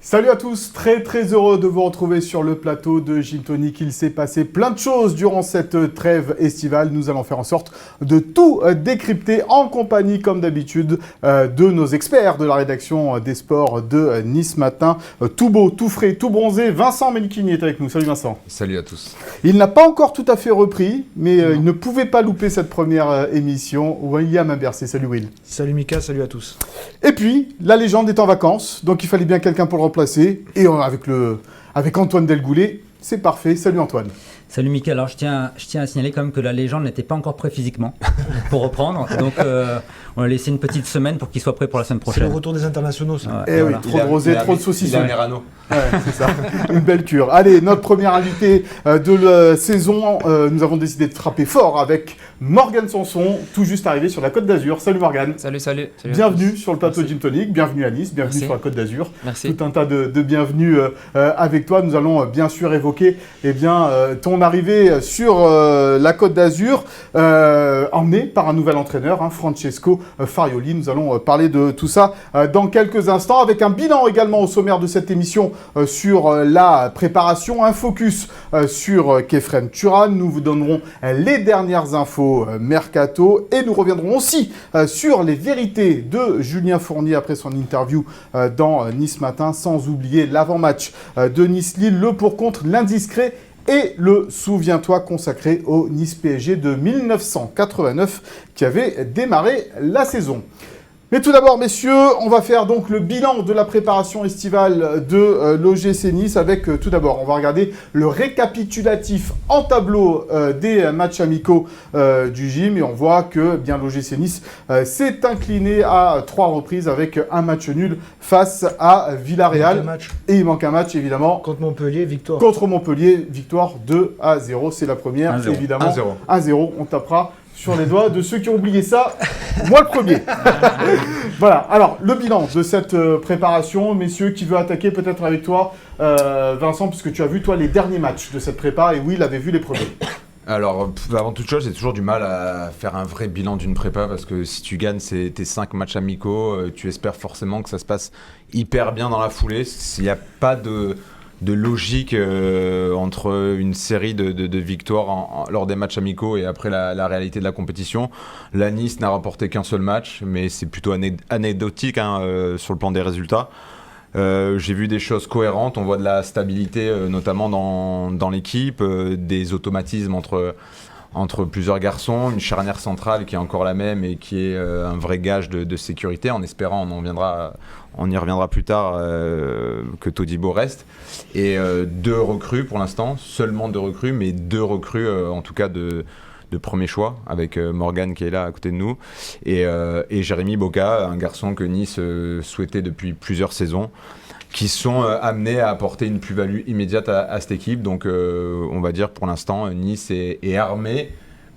Salut à tous, très heureux de vous retrouver sur le plateau de Gin Tonic. Il s'est passé plein de choses durant cette trêve estivale. Nous allons faire en sorte de tout décrypter en compagnie, comme d'habitude, de nos experts de la rédaction des sports de Nice Matin. Tout beau, tout frais, tout bronzé. Vincent Melchini est avec nous. Salut Vincent. Salut à tous. Il n'a pas encore tout à fait repris, mais il ne pouvait pas louper cette première émission. William Imbercé. Salut Will. Salut Mika, salut à tous. Et puis, la légende est en vacances, donc il fallait bien quelqu'un pour le remplacer. Et avec Antoine Delgoulet, c'est parfait. Salut Antoine. Salut Mickaël, alors je tiens à signaler quand même que la légende n'était pas encore prêt physiquement pour reprendre, donc on a laissé une petite semaine pour qu'il soit prêt pour la semaine prochaine. C'est le retour des internationaux ça. Ouais, oui, trop de rosé, trop de saucisson. Il a Merano. Ouais, c'est ça, une belle cure. Allez, notre premier invité de la saison, nous avons décidé de frapper fort avec Morgane Sanson, tout juste arrivé sur la Côte d'Azur. Salut Morgane. Salut. Bienvenue sur le plateau Gin Tonic, bienvenue à Nice, bienvenue sur la Côte d'Azur. Merci. Tout un tas de bienvenus avec toi. Nous allons bien sûr évoquer ton arrivée sur la Côte d'Azur, emmené par un nouvel entraîneur, Francesco Farioli. Nous allons parler de tout ça dans quelques instants, avec un bilan également au sommaire de cette émission sur la préparation, un focus sur Khéphren Thuram. Nous vous donnerons les dernières infos mercato et nous reviendrons aussi sur les vérités de Julien Fournier après son interview dans Nice Matin, sans oublier l'avant-match de Nice-Lille, le pour-contre, l'indiscret et le Souviens-toi consacré au Nice PSG de 1989 qui avait démarré la saison. Mais tout d'abord, messieurs, on va faire donc le bilan de la préparation estivale de l'OGC Nice avec, tout d'abord, on va regarder le récapitulatif en tableau des matchs amicaux du gym et on voit que bien l'OGC Nice s'est incliné à 3 reprises avec un match nul face à Villarreal. Et il manque un match, évidemment. Contre Montpellier, victoire. Contre Montpellier, victoire 2-0. C'est la première, 1-0. évidemment. 1-0. 1-0, on tapera sur les doigts de ceux qui ont oublié ça, moi le premier. Voilà, alors le bilan de cette préparation, messieurs, qui veut attaquer peut-être avec toi, Vincent, puisque tu as vu toi les derniers matchs de cette prépa, et oui, il avait vu les premiers. Alors, avant toute chose, j'ai toujours du mal à faire un vrai bilan d'une prépa parce que si tu gagnes tes 5 matchs amicaux, tu espères forcément que ça se passe hyper bien dans la foulée. Il n'y a pas de logique entre une série de victoires lors des matchs amicaux et après la réalité de la compétition. La Nice n'a remporté qu'un seul match, mais c'est plutôt anecdotique sur le plan des résultats. J'ai vu des choses cohérentes, on voit de la stabilité notamment dans l'équipe, des automatismes entre plusieurs garçons, une charnière centrale qui est encore la même et qui est un vrai gage de sécurité, en espérant, on y reviendra plus tard, que Todibo reste. Et 2 recrues pour l'instant, seulement 2 recrues, mais 2 recrues en tout cas de premier choix, avec Morgane qui est là à côté de nous, et Jérémy Boka, un garçon que Nice souhaitait depuis plusieurs saisons, qui sont amenés à apporter une plus-value immédiate à cette équipe. Donc on va dire pour l'instant, Nice est armé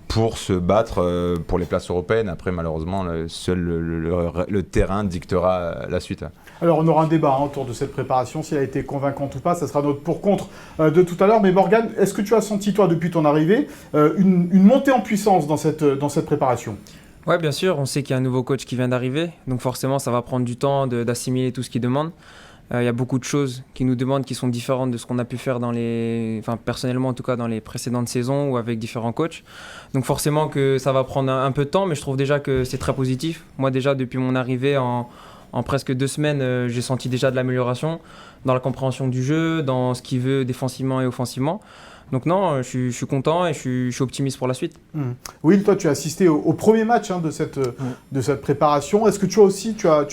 pour se battre pour les places européennes. Après, malheureusement, seul le terrain dictera la suite. Alors, on aura un débat autour de cette préparation, si elle a été convaincante ou pas. Ça sera notre pour-contre de tout à l'heure. Mais Morgane, est-ce que tu as senti, toi, depuis ton arrivée, une montée en puissance dans cette préparation ? Ouais, bien sûr. On sait qu'il y a un nouveau coach qui vient d'arriver. Donc forcément, ça va prendre du temps d'assimiler tout ce qu'il demande. Il y a beaucoup de choses qui nous demandent qui sont différentes de ce qu'on a pu faire personnellement en tout cas dans les précédentes saisons ou avec différents coachs. Donc forcément que ça va prendre un peu de temps, mais je trouve déjà que c'est très positif. Moi déjà depuis mon arrivée en presque 2 semaines, j'ai senti déjà de l'amélioration dans la compréhension du jeu, dans ce qu'il veut défensivement et offensivement. Donc non, je suis content et je suis optimiste pour la suite. Will, toi tu as assisté au premier match de cette préparation. Est-ce que tu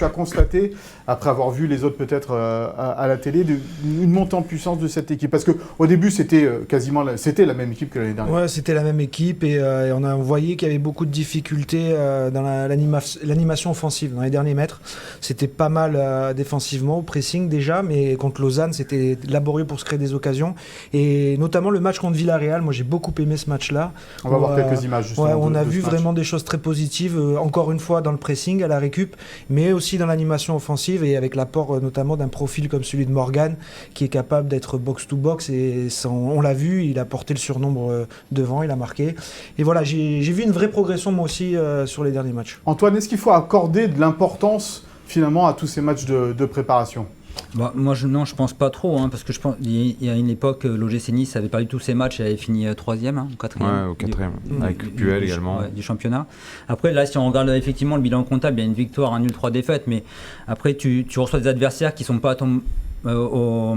as constaté, après avoir vu les autres peut-être à la télé, une montée en puissance de cette équipe ? Parce qu'au début c'était la même équipe que l'année dernière. Ouais, c'était la même équipe et on voyait qu'il y avait beaucoup de difficultés dans l'animation offensive dans les derniers mètres. C'était pas mal défensivement, au pressing déjà, mais contre Lausanne c'était laborieux pour se créer des occasions. Et notamment le match contre Villarreal, moi j'ai beaucoup aimé ce match-là. On va voir quelques images justement. Ouais, on a vu vraiment des choses très positives, encore une fois dans le pressing, à la récup, mais aussi dans l'animation offensive et avec l'apport notamment d'un profil comme celui de Morgane qui est capable d'être box-to-box et on l'a vu, il a porté le surnombre devant, il a marqué. Et voilà, j'ai vu une vraie progression moi aussi sur les derniers matchs. Antoine, est-ce qu'il faut accorder de l'importance finalement à tous ces matchs de préparation ? Moi, je pense pas trop, hein, parce que je pense il y a une époque, l'OGC Nice avait perdu tous ses matchs et avait fini 3e, ou 4e. Ouais, au 4e, avec Puel également. Du championnat. Après, là, si on regarde effectivement le bilan comptable, il y a une victoire, un nul, 3 défaites, mais après, tu reçois des adversaires qui sont pas à ton au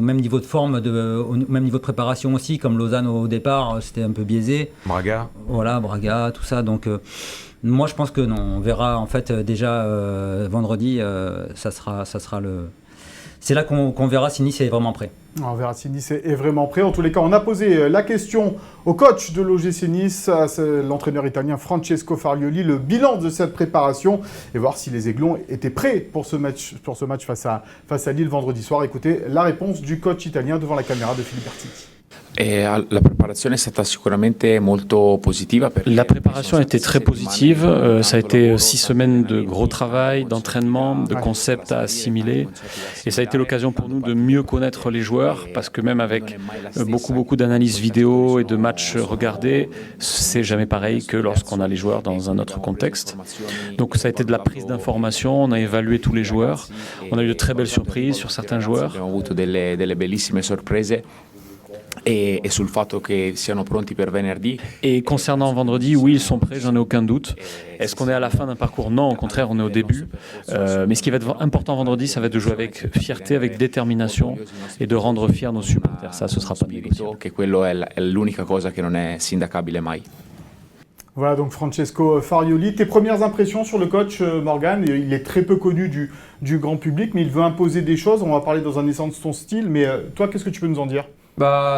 même niveau de forme, au même niveau de préparation aussi, comme Lausanne au départ, c'était un peu biaisé. Braga. Voilà, Braga, tout ça. Donc, moi, je pense que non. On verra en fait déjà vendredi, ça sera le. C'est là qu'on verra si Nice est vraiment prêt. On verra si Nice est vraiment prêt. En tous les cas, on a posé la question au coach de l'OGC Nice, l'entraîneur italien Francesco Farioli, le bilan de cette préparation et voir si les Aiglons étaient prêts pour ce match face à Lille vendredi soir. Écoutez la réponse du coach italien devant la caméra de Philippe Bertini. La préparation a été très positive. Ça a été 6 semaines de gros travail, d'entraînement, de concepts à assimiler. Et ça a été l'occasion pour nous de mieux connaître les joueurs, parce que même avec beaucoup d'analyses vidéo et de matchs regardés, c'est jamais pareil que lorsqu'on a les joueurs dans un autre contexte. Donc ça a été de la prise d'information, on a évalué tous les joueurs. On a eu de très belles surprises sur certains joueurs. Et concernant vendredi, oui, ils sont prêts, j'en ai aucun doute. Est-ce qu'on est à la fin d'un parcours? Non, au contraire, on est au début. Mais ce qui va être important vendredi, ça va être de jouer avec fierté, avec détermination et de rendre fiers nos supporters. Ça, ce sera pas négociable. Voilà donc Francesco Farioli. Tes premières impressions sur le coach, Morgan? Il est très peu connu du grand public, mais il veut imposer des choses. On va parler dans un instant de son style, mais toi, qu'est-ce que tu peux nous en dire?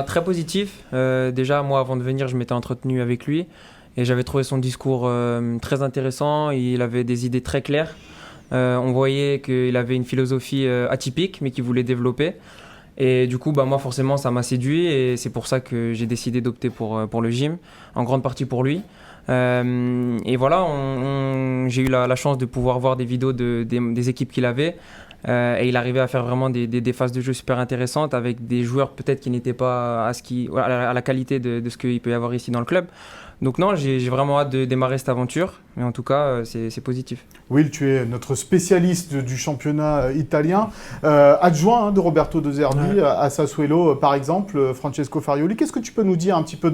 Très positif. Déjà, moi, avant de venir, je m'étais entretenu avec lui et j'avais trouvé son discours très intéressant. Il avait des idées très claires. On voyait qu'il avait une philosophie atypique, mais qu'il voulait développer. Et du coup, moi, forcément, ça m'a séduit et c'est pour ça que j'ai décidé d'opter pour le gym, en grande partie pour lui. Et voilà, j'ai eu la chance de pouvoir voir des vidéos des équipes qu'il avait. Et il arrivait à faire vraiment des phases de jeu super intéressantes avec des joueurs peut-être qui n'étaient pas à la qualité de ce qu'il peut y avoir ici dans le club. Donc non, j'ai vraiment hâte de démarrer cette aventure, mais en tout cas, c'est positif. Will, tu es notre spécialiste du championnat italien, adjoint de Roberto De Zerbi à Sassuolo, par exemple, Francesco Farioli. Qu'est-ce que tu peux nous dire un petit peu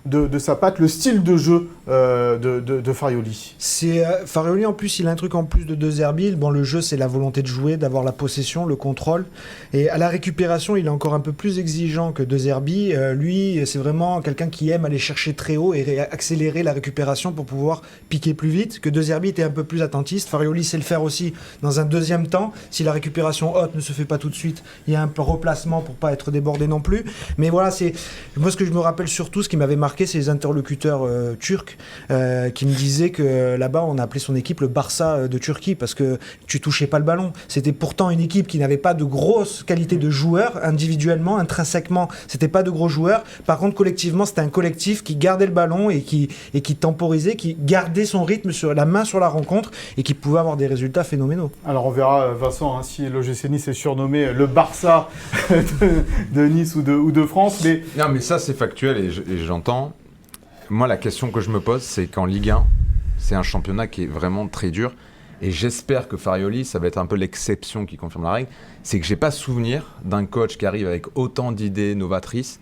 de sa patte, le style de jeu de Farioli? Farioli, en plus, il a un truc en plus de Zerbi. Bon, le jeu, c'est la volonté de jouer, d'avoir la possession, le contrôle. Et à la récupération, il est encore un peu plus exigeant que De Zerbi. Lui, c'est vraiment quelqu'un qui aime aller chercher très haut et accélérer la récupération pour pouvoir piquer plus vite, que De Zerbi était un peu plus attentiste. Farioli sait le faire aussi dans un deuxième temps. Si la récupération haute ne se fait pas tout de suite, il y a un peu replacement pour pas être débordé non plus. Mais voilà, moi ce que je me rappelle surtout, ce qui m'avait marqué, c'est les interlocuteurs turcs qui me disaient que là-bas, on a appelé son équipe le Barça de Turquie parce que tu touchais pas le ballon. C'était pourtant une équipe qui n'avait pas de grosse qualité de joueurs individuellement, intrinsèquement, c'était pas de gros joueurs. Par contre, collectivement, c'était un collectif qui gardait le ballon et qui temporisait, qui gardait son rythme sur la main sur la rencontre et qui pouvait avoir des résultats phénoménaux. Alors on verra, Vincent, si l'OGC Nice est surnommé le Barça de Nice ou de France. Mais... Non, mais ça c'est factuel et j'entends. Moi, la question que je me pose, c'est qu'en Ligue 1, c'est un championnat qui est vraiment très dur. Et j'espère que Farioli, ça va être un peu l'exception qui confirme la règle. C'est que j'ai pas souvenir d'un coach qui arrive avec autant d'idées novatrices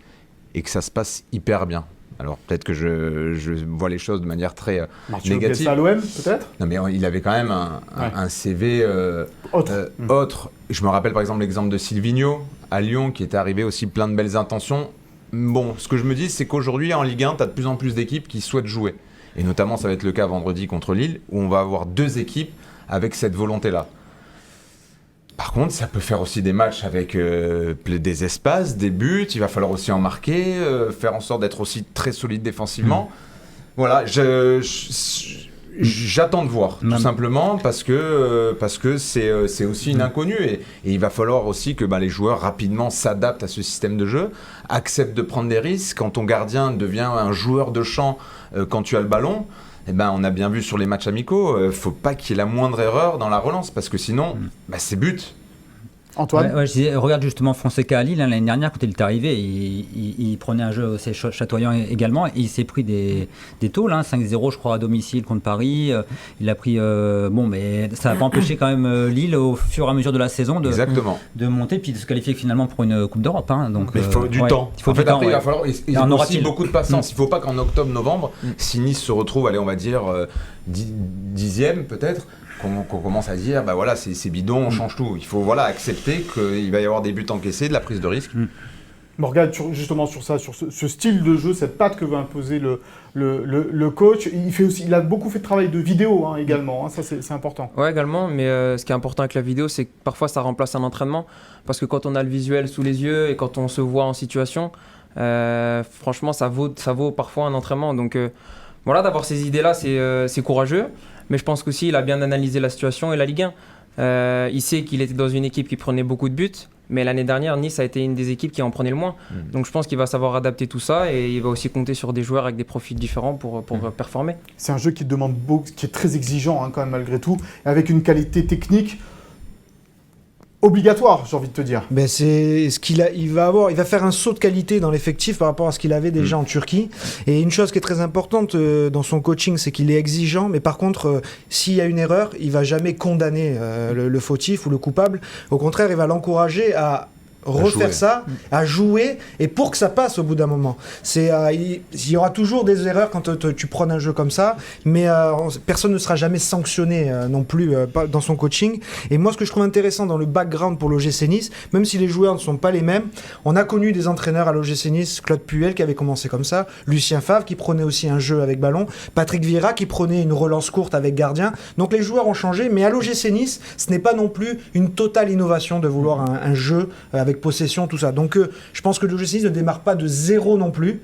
et que ça se passe hyper bien. Alors peut-être que je vois les choses de manière très négative. À l'OM, peut-être? Non, mais il avait quand même un CV autre. Je me rappelle par exemple l'exemple de Silvinho à Lyon qui était arrivé aussi plein de belles intentions. Bon, ce que je me dis, c'est qu'aujourd'hui en Ligue 1, tu as de plus en plus d'équipes qui souhaitent jouer. Et notamment, ça va être le cas vendredi contre Lille, où on va avoir 2 équipes avec cette volonté-là. Par contre, ça peut faire aussi des matchs avec des espaces, des buts. Il va falloir aussi en marquer, faire en sorte d'être aussi très solide défensivement. Voilà, j'attends de voir, tout simplement, parce que c'est aussi une inconnue. Et il va falloir aussi que les joueurs rapidement s'adaptent à ce système de jeu, acceptent de prendre des risques. Quand ton gardien devient un joueur de champ quand tu as le ballon, on a bien vu sur les matchs amicaux, faut pas qu'il y ait la moindre erreur dans la relance, parce que sinon, c'est but. Antoine? Je disais, regarde justement Fonseca à Lille, l'année dernière, quand il est arrivé, il prenait un jeu assez chatoyant également, et il s'est pris des tôles, 5-0 je crois à domicile contre Paris, il a pris, mais ça n'a pas empêché quand même Lille au fur et à mesure de la saison de monter, puis de se qualifier finalement pour une Coupe d'Europe. Donc, mais il faut du temps. Il faut il va falloir aussi beaucoup de patience. Il ne faut pas qu'en octobre-novembre, si Nice se retrouve, allez, on va dire 10e peut-être, qu'on commence à dire, bah voilà, c'est bidon, on change tout. Il faut accepter qu'il va y avoir des buts encaissés, de la prise de risque. Morgane, justement sur ça, sur ce style de jeu, cette patte que veut imposer le coach, il a beaucoup fait de travail de vidéo également, ça c'est important. Ouais, également, mais ce qui est important avec la vidéo, c'est que parfois ça remplace un entraînement, parce que quand on a le visuel sous les yeux et quand on se voit en situation, franchement ça vaut parfois un entraînement. Donc d'avoir ces idées-là, c'est courageux. Mais je pense qu'aussi, il a bien analysé la situation et la Ligue 1. Il sait qu'il était dans une équipe qui prenait beaucoup de buts, mais l'année dernière, Nice a été une des équipes qui en prenait le moins. Donc je pense qu'il va savoir adapter tout ça et il va aussi compter sur des joueurs avec des profils différents pour performer. C'est un jeu qui demande qui est très exigeant quand même malgré tout, avec une qualité technique obligatoire, j'ai envie de te dire. Ben c'est ce il va faire un saut de qualité dans l'effectif par rapport à ce qu'il avait déjà en Turquie. Et une chose qui est très importante dans son coaching, c'est qu'il est exigeant, mais par contre, s'il y a une erreur, il va jamais condamner le fautif ou le coupable. Au contraire, il va l'encourager à refaire ça, à jouer, et pour que ça passe au bout d'un moment. Il y aura toujours des erreurs quand tu prends un jeu comme ça, mais personne ne sera jamais sanctionné non plus dans son coaching. Et moi, ce que je trouve intéressant dans le background pour l'OGC Nice, même si les joueurs ne sont pas les mêmes, on a connu des entraîneurs à l'OGC Nice, Claude Puel qui avait commencé comme ça, Lucien Favre qui prenait aussi un jeu avec ballon, Patrick Vieira qui prenait une relance courte avec gardien. Donc les joueurs ont changé, mais à l'OGC Nice, ce n'est pas non plus une totale innovation de vouloir un jeu avec possession, tout ça. Donc je pense que l'OGC Nice ne démarre pas de zéro non plus,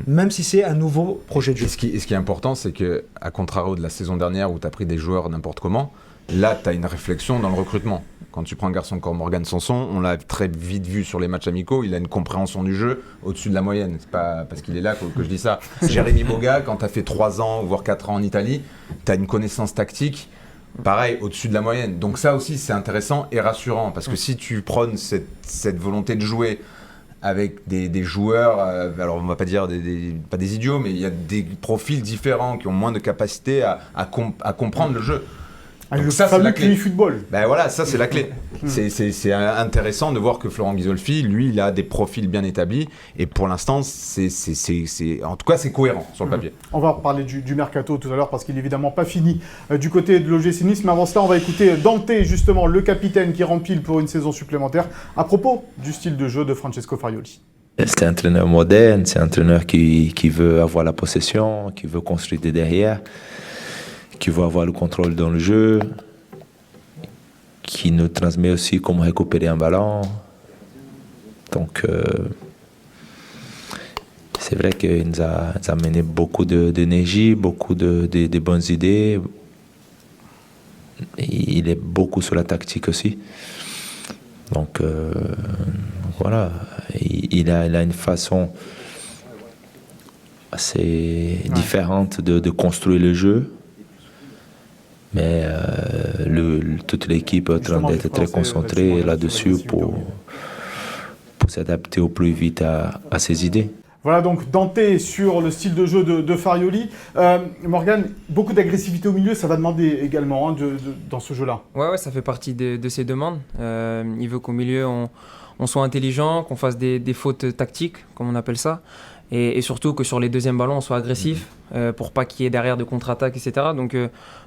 même si c'est un nouveau projet de jeu. Et ce qui est important, c'est que, à contrario de la saison dernière où tu as pris des joueurs n'importe comment, là tu as une réflexion dans le recrutement. Quand tu prends un garçon comme Morgan Sanson, on l'a très vite vu sur les matchs amicaux, il a une compréhension du jeu au-dessus de la moyenne. C'est pas parce qu'il est là que je dis ça. Jérémy Boga, quand tu as fait 3 ans, voire 4 ans en Italie, tu as une connaissance tactique pareil, au-dessus de la moyenne. Donc ça aussi, c'est intéressant et rassurant, parce que si tu prônes cette volonté de jouer avec des joueurs, alors on va pas dire pas des idiots, mais il y a des profils différents qui ont moins de capacité à comprendre le jeu. Donc ça, c'est la clé. Football. Ben voilà, ça c'est la clé. C'est intéressant de voir que Florent Ghisolfi, lui, il a des profils bien établis et pour l'instant, en tout cas, c'est cohérent sur le papier. On va reparler du mercato tout à l'heure parce qu'il n'est évidemment pas fini du côté de l'OGC Nice. Mais avant cela, on va écouter Dante, justement, le capitaine qui rempile pour une saison supplémentaire à propos du style de jeu de Francesco Farioli. C'est un entraîneur moderne, c'est un entraîneur qui veut avoir la possession, qui veut construire de derrière, qui veut avoir le contrôle dans le jeu, qui nous transmet aussi comment récupérer un ballon. Donc, c'est vrai qu'il nous a amené beaucoup d'énergie, beaucoup de bonnes idées. Et il est beaucoup sur la tactique aussi. Donc, voilà, il a une façon assez différente de construire le jeu. Mais toute l'équipe est en train d'être très concentrée là-dessus pour s'adapter au plus vite à ses idées. Voilà donc Dante sur le style de jeu de Farioli. Morgane, beaucoup d'agressivité au milieu, ça va demander également dans ce jeu-là. Ouais, ça fait partie de ses demandes. Il veut qu'au milieu, on soit intelligent, qu'on fasse des fautes tactiques, comme on appelle ça. Et surtout que sur les deuxièmes ballons, on soit agressif pour pas qu'il y ait derrière de contre-attaque, etc. Donc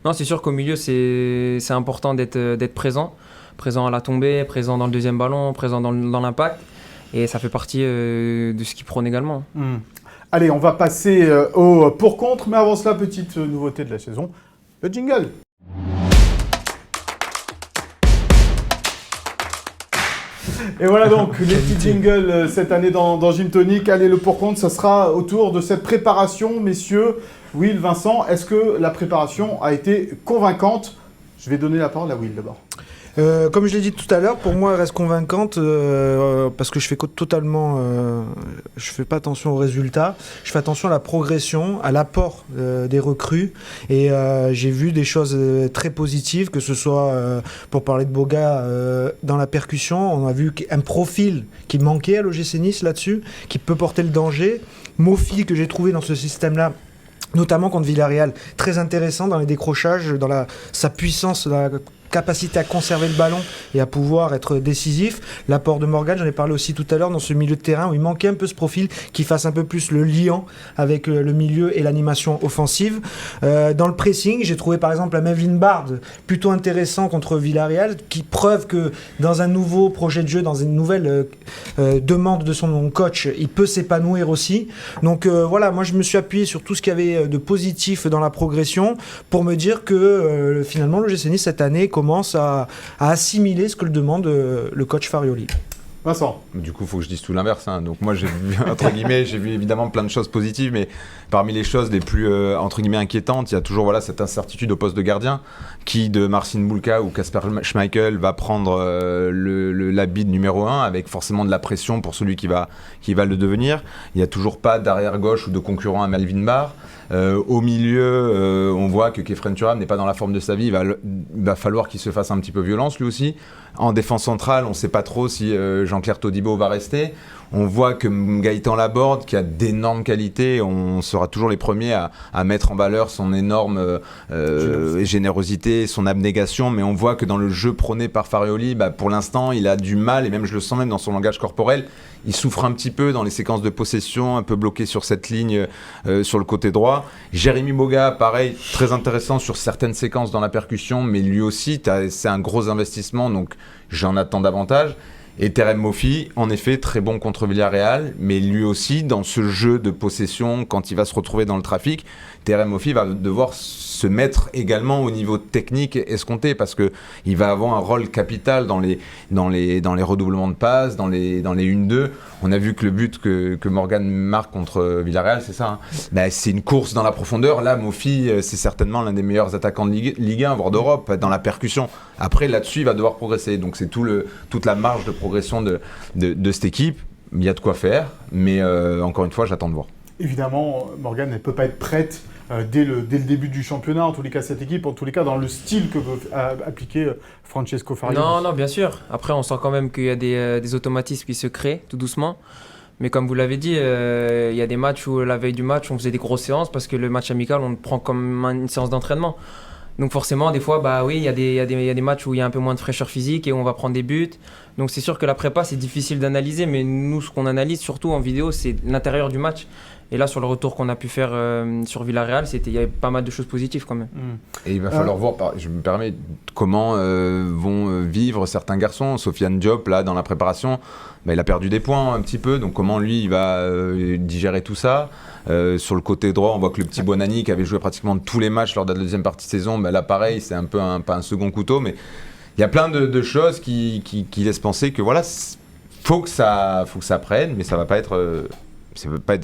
non, c'est sûr qu'au milieu, c'est important d'être présent à la tombée, présent dans le deuxième ballon, présent dans l'impact. Et ça fait partie de ce qu'il prône également. Allez, on va passer au pour-contre. Mais avant cela, petite nouveauté de la saison, le jingle. Et voilà donc les petits jingles cette année dans Gin Tonic. Allez, le pour-compte, ça sera autour de cette préparation, messieurs. Will, Vincent, est-ce que la préparation a été convaincante? Je vais donner la parole à Will d'abord. Comme je l'ai dit tout à l'heure, pour moi, elle reste convaincante parce que je fais je fais pas attention aux résultats, je fais attention à la progression, à l'apport des recrues, et j'ai vu des choses très positives, que ce soit pour parler de Boga dans la percussion, on a vu un profil qui manquait à l'OGC Nice là-dessus, qui peut porter le danger. Mofi, que j'ai trouvé dans ce système-là, notamment contre Villarreal, très intéressant dans les décrochages, dans sa puissance, la capacité à conserver le ballon et à pouvoir être décisif. L'apport de Morgan, j'en ai parlé aussi tout à l'heure, dans ce milieu de terrain où il manquait un peu ce profil qui fasse un peu plus le liant avec le milieu et l'animation offensive. Dans le pressing, j'ai trouvé par exemple la Melvin Bard plutôt intéressant contre Villarreal, qui preuve que dans un nouveau projet de jeu, dans une nouvelle demande de son coach, il peut s'épanouir aussi. Donc voilà, moi je me suis appuyé sur tout ce qu'il y avait de positif dans la progression pour me dire que finalement le GC Nice cette année commence à assimiler ce que le demande le coach Farioli. Vincent. Du coup, il faut que je dise tout l'inverse. Donc moi, j'ai vu, entre guillemets, j'ai vu évidemment plein de choses positives, mais parmi les choses les plus, entre guillemets, inquiétantes, il y a toujours cette incertitude au poste de gardien, qui de Marcin Bulka ou Kasper Schmeichel va prendre l'habit de numéro 1, avec forcément de la pression pour celui qui va le devenir. Il n'y a toujours pas d'arrière gauche ou de concurrent à Melvin Barr. Au milieu, on voit que Kefren Thuram n'est pas dans la forme de sa vie. Il va falloir qu'il se fasse un petit peu violence lui aussi. En défense centrale, on ne sait pas trop si Jean-Claire Todibo va rester. On voit que Gaëtan Laborde, qui a d'énormes qualités, on sera toujours les premiers à mettre en valeur son énorme générosité, son abnégation, mais on voit que dans le jeu prôné par Farioli, pour l'instant, il a du mal, et même je le sens même dans son langage corporel, il souffre un petit peu dans les séquences de possession, un peu bloqué sur cette ligne sur le côté droit. Jérémy Boga, pareil, très intéressant sur certaines séquences dans la percussion, mais lui aussi, c'est un gros investissement, donc j'en attends davantage. Et Terem Moffi, en effet, très bon contre Villarreal, mais lui aussi, dans ce jeu de possession, quand il va se retrouver dans le trafic, Terem Moffi va devoir se mettre également au niveau technique escompté, parce qu'il va avoir un rôle capital dans les redoublements de passes, dans les 1-2. On a vu que le but que Morgan marque contre Villarreal, c'est ça, c'est une course dans la profondeur. Là, Moffi, c'est certainement l'un des meilleurs attaquants de Ligue 1, voire d'Europe, dans la percussion. Après, là-dessus, il va devoir progresser. Donc, c'est toute la marge de progression de cette équipe. Il y a de quoi faire, mais encore une fois, j'attends de voir. Évidemment, Morgan ne peut pas être prête dès le début du championnat, en tous les cas cette équipe, en tous les cas dans le style que veut appliquer Francesco Farioli. Non, bien sûr. Après, on sent quand même qu'il y a des automatismes qui se créent tout doucement. Mais comme vous l'avez dit, il y a des matchs où la veille du match, on faisait des grosses séances parce que le match amical, on le prend comme une séance d'entraînement. Donc forcément, des fois, il y a des matchs où il y a un peu moins de fraîcheur physique et où on va prendre des buts. Donc c'est sûr que la prépa, c'est difficile d'analyser, mais nous, ce qu'on analyse surtout en vidéo, c'est l'intérieur du match. Et là, sur le retour qu'on a pu faire sur Villarreal, il y avait pas mal de choses positives quand même. Et il va falloir voir, je me permets, comment vont vivre certains garçons. Sofiane Diop, là, dans la préparation, il a perdu des points un petit peu. Donc comment lui, il va digérer tout ça. Sur le côté droit, on voit que le petit Bonani, qui avait joué pratiquement tous les matchs lors de la deuxième partie de saison, là, pareil, c'est un peu pas un second couteau, mais il y a plein de choses qui laissent penser que voilà, faut que ça prenne, mais ça va pas être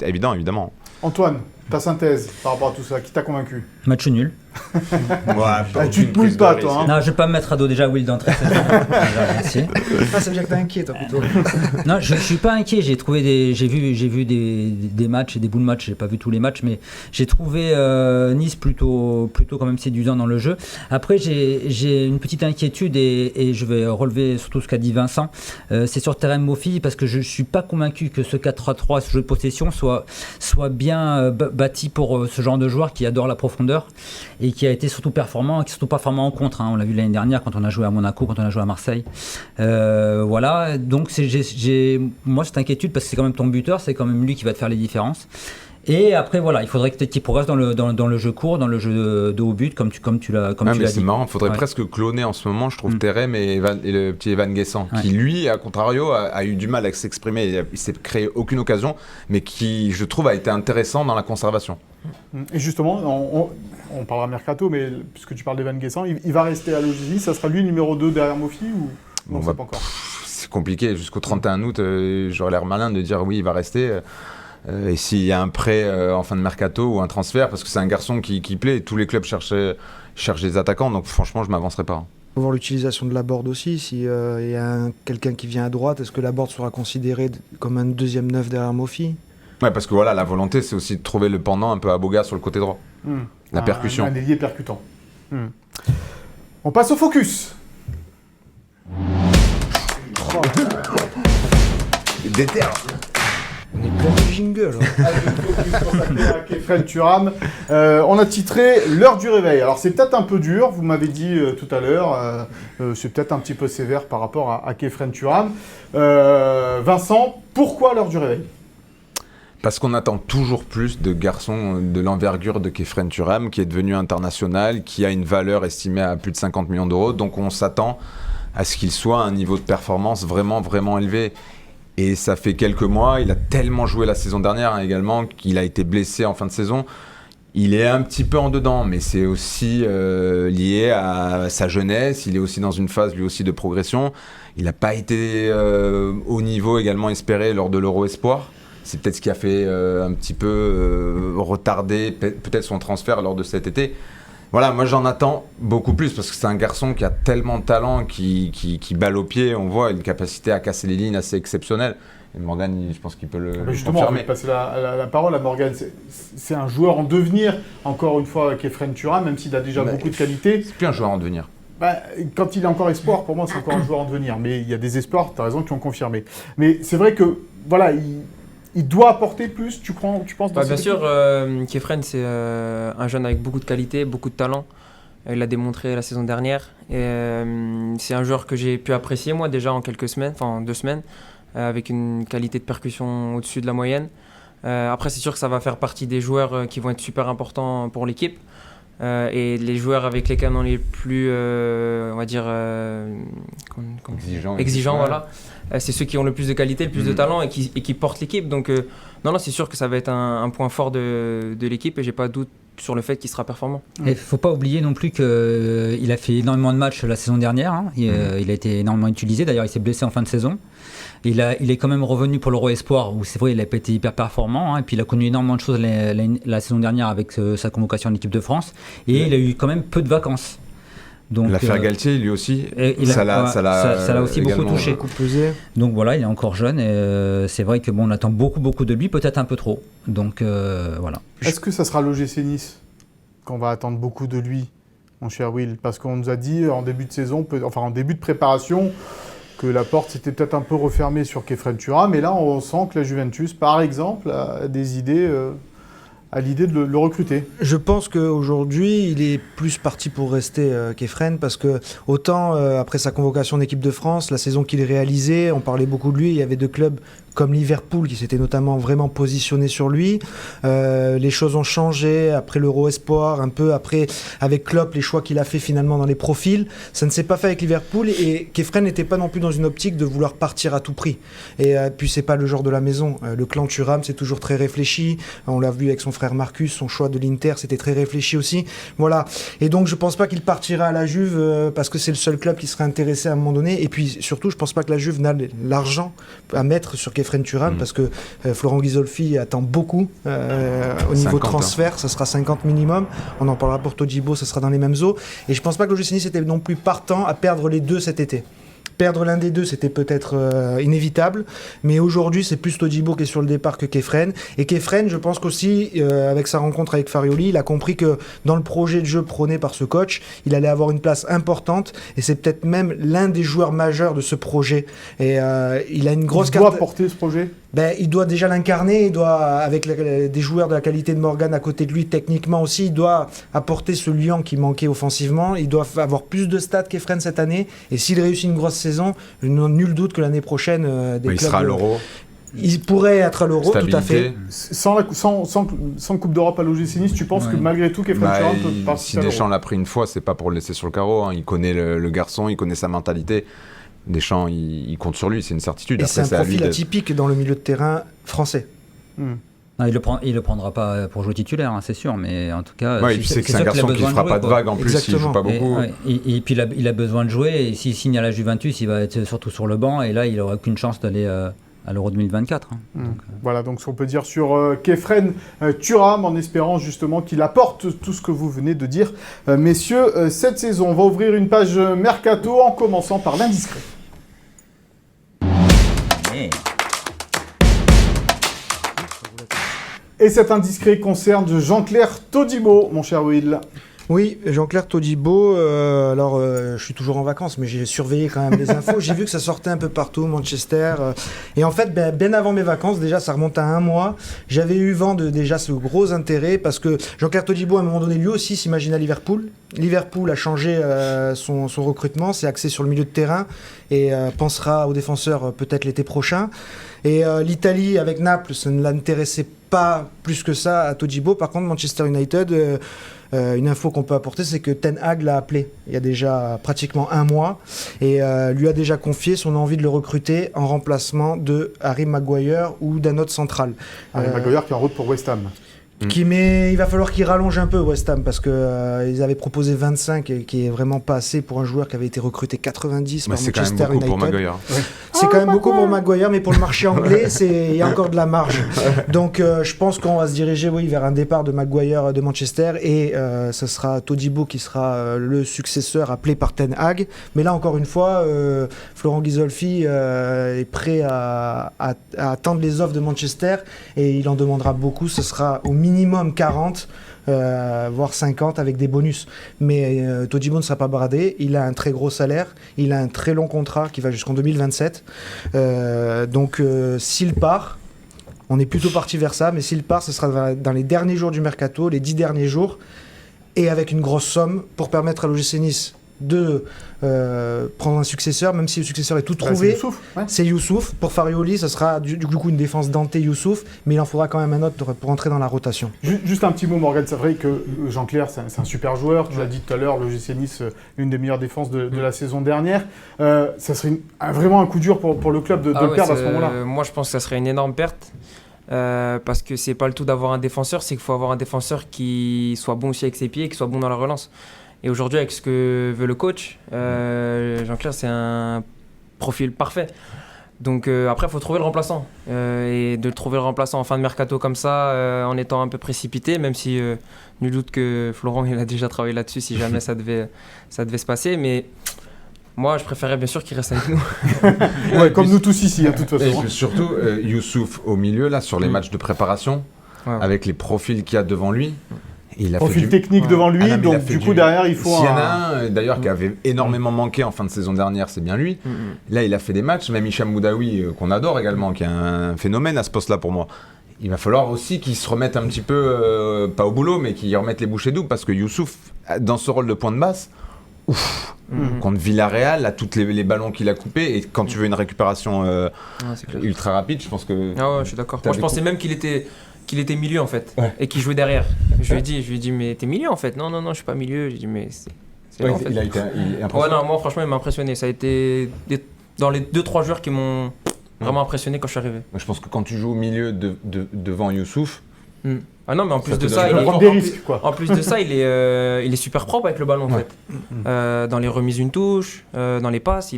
évident, évidemment. Antoine, ta synthèse par rapport à tout ça, qui t'a convaincu? Match nul. Tu te mouilles pas, toi. Non, je vais pas me mettre à dos déjà Will d'entrée. Merci. Ça veut dire que t'es inquiet, toi, plutôt. Non, je suis pas inquiet. J'ai vu des matchs et des bouts de matchs. J'ai pas vu tous les matchs, mais j'ai trouvé Nice plutôt quand même séduisant dans le jeu. Après, j'ai une petite inquiétude et je vais relever surtout ce qu'a dit Vincent. C'est sur Terem Moffi, parce que je suis pas convaincu que ce 4-3-3, ce jeu de possession, soit bien bâti pour ce genre de joueur qui adore la profondeur et qui a été surtout performant en contre. On l'a vu l'année dernière quand on a joué à Monaco, quand on a joué à Marseille. Voilà, donc moi cette inquiétude, parce que c'est quand même ton buteur, c'est quand même lui qui va te faire les différences. Et après voilà, il faudrait que tu progresses dans le jeu court, dans le jeu de haut but, comme tu l'as dit. C'est marrant, il faudrait presque cloner en ce moment, je trouve, Terem et le petit Evan Guessant, qui lui, à contrario, a eu du mal à s'exprimer, il s'est créé aucune occasion, mais qui, je trouve, a été intéressant dans la conservation. Et justement, on parlera mercato, mais puisque tu parles d'Evan Guessant, il va rester à l'OGC, ça sera lui numéro 2 derrière Moffi ou non, c'est pas encore? C'est compliqué, jusqu'au 31 août, j'aurais l'air malin de dire oui, il va rester. Et s'il y a un prêt en fin de mercato ou un transfert, parce que c'est un garçon qui plaît, et tous les clubs cherchent des attaquants, donc franchement je ne m'avancerai pas. faut voir l'utilisation de Laborde aussi. Si y a quelqu'un qui vient à droite, est-ce que Laborde sera considéré comme un deuxième neuf derrière Mofi? Ouais, parce que voilà, la volonté, c'est aussi de trouver le pendant un peu à Boga sur le côté droit. La percussion. Un ailier percutant. On passe au focus. Déter. On est plein de jingle. Kefren Turam. On a titré l'heure du réveil. Alors c'est peut-être un peu dur, vous m'avez dit tout à l'heure, c'est peut-être un petit peu sévère par rapport à Kefren Turam. Vincent, pourquoi l'heure du réveil? Parce qu'on attend toujours plus de garçons de l'envergure de Kefren Turam, qui est devenu international, qui a une valeur estimée à plus de 50 millions d'euros. Donc on s'attend à ce qu'il soit à un niveau de performance vraiment, vraiment élevé. Et ça fait quelques mois, il a tellement joué la saison dernière également, qu'il a été blessé en fin de saison. Il est un petit peu en dedans, mais c'est aussi lié à sa jeunesse. Il est aussi dans une phase, lui aussi, de progression. Il n'a pas été au niveau également espéré lors de l'Euro Espoir. C'est peut-être ce qui a fait un petit peu retarder peut-être son transfert lors de cet été. Voilà, moi j'en attends beaucoup plus parce que c'est un garçon qui a tellement de talent, qui balle au pied. On voit une capacité à casser les lignes assez exceptionnelle. Et Morgan, je pense qu'il peut le justement, confirmer. on va passer la parole à Morgan. C'est un joueur en devenir, encore une fois, Kefren Turam, même s'il a déjà beaucoup de qualité. C'est plus un joueur en devenir. Quand il est encore espoir, pour moi, c'est encore un joueur en devenir. Mais il y a des espoirs, tu as raison, qui ont confirmé. Mais c'est vrai que, voilà, il doit apporter plus, tu penses dans bien sûr, Kefren, c'est un jeune avec beaucoup de qualité, beaucoup de talent. Il l'a démontré la saison dernière. Et, c'est un joueur que j'ai pu apprécier, moi, déjà en quelques semaines, enfin en 2 semaines, avec une qualité de percussion au-dessus de la moyenne. Après, c'est sûr que ça va faire partie des joueurs qui vont être super importants pour l'équipe. Et les joueurs avec lesquels on est les plus, on va dire, exigeants, voilà. C'est ceux qui ont le plus de qualité, le plus de talent et qui portent l'équipe. Donc, non, c'est sûr que ça va être un point fort de l'équipe et j'ai pas de doute sur le fait qu'il sera performant. Il ne faut pas oublier non plus qu'il a fait énormément de matchs la saison dernière. Hein. Il a été énormément utilisé. D'ailleurs, il s'est blessé en fin de saison. Il est quand même revenu pour l'Euro Espoir où c'est vrai il n'a pas été hyper performant. Hein. Et puis il a connu énormément de choses la saison dernière avec sa convocation en équipe de France. Et il a eu quand même peu de vacances. Donc, l'affaire Galtier, lui aussi, ça l'a aussi beaucoup touché. Beaucoup pesé. Donc voilà, il est encore jeune et c'est vrai que on attend beaucoup de lui, peut-être un peu trop. Donc voilà. Est-ce que ça sera l'OGC Nice qu'on va attendre beaucoup de lui, mon cher Will? Parce qu'on nous a dit en début de saison, en début de préparation, que la porte s'était peut-être un peu refermée sur Kefren Turam. Mais là, on sent que la Juventus, par exemple, a des idées... à l'idée de le recruter. Je pense qu'aujourd'hui, il est plus parti pour rester Kefren parce que autant après sa convocation d'équipe de France, la saison qu'il réalisait, on parlait beaucoup de lui, il y avait 2 clubs comme Liverpool qui s'étaient notamment vraiment positionnés sur lui. Les choses ont changé après l'Euro Espoir, un peu après avec Klopp, les choix qu'il a fait finalement dans les profils. Ça ne s'est pas fait avec Liverpool et Kefren n'était pas non plus dans une optique de vouloir partir à tout prix. Et puis c'est pas le genre de la maison. Le clan Thuram, c'est toujours très réfléchi. On l'a vu avec son frère Marcus, son choix de l'Inter, c'était très réfléchi aussi. Voilà. Et donc je pense pas qu'il partira à la Juve parce que c'est le seul club qui serait intéressé à un moment donné. Et puis surtout, je pense pas que la Juve n'a l'argent à mettre sur Kefren Turam parce que Florent Ghisolfi attend beaucoup au niveau transfert, ça sera 50 minimum. On en parlera pour Todibo, ça sera dans les mêmes eaux. Et je pense pas que l'OGC Nice était non plus partant à perdre les 2 cet été. Perdre l'un des 2, c'était peut-être inévitable, mais aujourd'hui, c'est plus Todibo qui est sur le départ que Kefren. Et Kefren, je pense qu'aussi, avec sa rencontre avec Farioli, il a compris que dans le projet de jeu prôné par ce coach, il allait avoir une place importante, et c'est peut-être même l'un des joueurs majeurs de ce projet. Et il a une grosse carte... Il doit porter ce projet ? Il doit déjà l'incarner, il doit, avec des joueurs de la qualité de Morgan à côté de lui, techniquement aussi, il doit apporter ce liant qui manquait offensivement, il doit avoir plus de stats qu'Efren cette année, et s'il réussit une grosse saison, nul doute que l'année prochaine, il sera à l'Euro. Il pourrait être à l'Euro, tout à fait. Sans Coupe d'Europe à l'OGC Nice, tu penses que malgré tout, Kefren Turam peut participer à l'Euro ? Si Deschamps l'a pris une fois, c'est pas pour le laisser sur le carreau, hein. Il connaît le garçon, il connaît sa mentalité. Deschamps, il compte sur lui, c'est une certitude. Et après, c'est un profil atypique dans le milieu de terrain français. Non, il le prendra pas pour jouer titulaire, hein, c'est sûr, mais en tout cas... Ouais, c'est que c'est un garçon qui ne fera pas de vagues en plus, il ne joue pas beaucoup. Et puis il a besoin de jouer, et s'il signe à la Juventus, il va être surtout sur le banc, et là il n'aura aucune chance d'aller à l'Euro 2024. Voilà, donc ce qu'on peut dire sur Khéphren Thuram, en espérant justement qu'il apporte tout ce que vous venez de dire, messieurs, cette saison. On va ouvrir une page mercato en commençant par l'indiscret. Et cet indiscret concerne Jean-Clair Todibo, mon cher Will. Oui, Jean-Clair Todibo, je suis toujours en vacances, mais j'ai surveillé quand même les infos. J'ai vu que ça sortait un peu partout, Manchester. Et en fait, bien avant mes vacances, déjà, ça remonte à un mois, j'avais eu vent de déjà ce gros intérêt, parce que Jean-Clair Todibo, à un moment donné, lui aussi s'imagine à Liverpool. Liverpool a changé son recrutement, c'est axé sur le milieu de terrain, et pensera aux défenseurs peut-être l'été prochain. Et l'Italie, avec Naples, ça ne l'intéressait pas plus que ça à Todibo. Par contre, Manchester United... une info qu'on peut apporter, c'est que Ten Hag l'a appelé il y a déjà pratiquement un mois et lui a déjà confié son envie de le recruter en remplacement de Harry Maguire ou d'un autre central. Harry Maguire qui est en route pour West Ham. Il va falloir qu'il rallonge un peu West Ham parce qu'ils avaient proposé 25 et qui est vraiment pas assez pour un joueur qui avait été recruté 90 par Manchester United. C'est quand même beaucoup pour Maguire. Ouais. C'est quand même beaucoup pour Maguire, mais pour le marché anglais, il y a encore de la marge. Donc je pense qu'on va se diriger vers un départ de Maguire de Manchester et ce sera Todibo qui sera le successeur appelé par Ten Hag. Mais là encore une fois, Florent Ghisolfi est prêt à attendre les offres de Manchester et il en demandera beaucoup. Ce sera au minimum 40, voire 50 avec des bonus. Mais Todibo ne sera pas bradé, il a un très gros salaire, il a un très long contrat qui va jusqu'en 2027. Donc s'il part, on est plutôt parti vers ça, mais s'il part, ce sera dans les derniers jours du mercato, les 10 derniers jours, et avec une grosse somme pour permettre à l'OGC Nice de prendre un successeur, même si le successeur est tout trouvé. C'est Youssouf. Pour Farioli, ça sera du coup une défense Dante-Youssouf, mais il en faudra quand même un autre pour entrer dans la rotation. Juste un petit mot, Morgan. C'est vrai que Jean-Clair, c'est un super joueur. Tu l'as dit tout à l'heure, le GC Nice, une des meilleures défenses de la saison dernière. Ça serait vraiment un coup dur pour le club de le perdre à ce moment-là. Moi, je pense que ça serait une énorme perte. Parce que c'est pas le tout d'avoir un défenseur, c'est qu'il faut avoir un défenseur qui soit bon aussi avec ses pieds, qui soit bon dans la relance. Et aujourd'hui, avec ce que veut le coach, Jean-Clair, c'est un profil parfait. Donc après, il faut trouver le remplaçant. Et de trouver le remplaçant en fin de mercato comme ça, en étant un peu précipité, même si nul doute que Florent il a déjà travaillé là-dessus si jamais ça devait se passer. Mais moi, je préférais bien sûr qu'il reste avec nous. Ouais, comme nous tous ici, de toute façon. Et surtout, Youssouf au milieu, là, sur les matchs de préparation, avec les profils qu'il y a devant lui. Il a profil technique devant lui, donc du coup derrière il faut S'il y en a un d'ailleurs qui avait énormément manqué en fin de saison dernière, c'est bien lui. Là il a fait des matchs, même Hicham Moudaoui qu'on adore également, qui est un phénomène à ce poste-là pour moi. Il va falloir aussi qu'il se remette un petit peu, pas au boulot, mais qu'il remette les bouchées doubles, parce que Youssouf, dans ce rôle de point de basse, contre Villarreal, à tous les ballons qu'il a coupés, et quand tu veux une récupération ultra rapide, je pense que... Ah ouais, je suis d'accord. Moi je pensais même qu'il était milieu en fait, et qu'il jouait derrière. Je lui ai dit mais t'es milieu en fait. Non, je suis pas milieu. J'ai dit mais c'est en fait. Il est impressionnant. Ouais, non, moi franchement il m'a impressionné. Ça a été dans les 2-3 joueurs qui m'ont vraiment impressionné quand je suis arrivé. Je pense que quand tu joues au milieu devant Youssouf, ah non, mais en plus de ça, il est super propre avec le ballon en fait. Dans les remises une touche, dans les passes,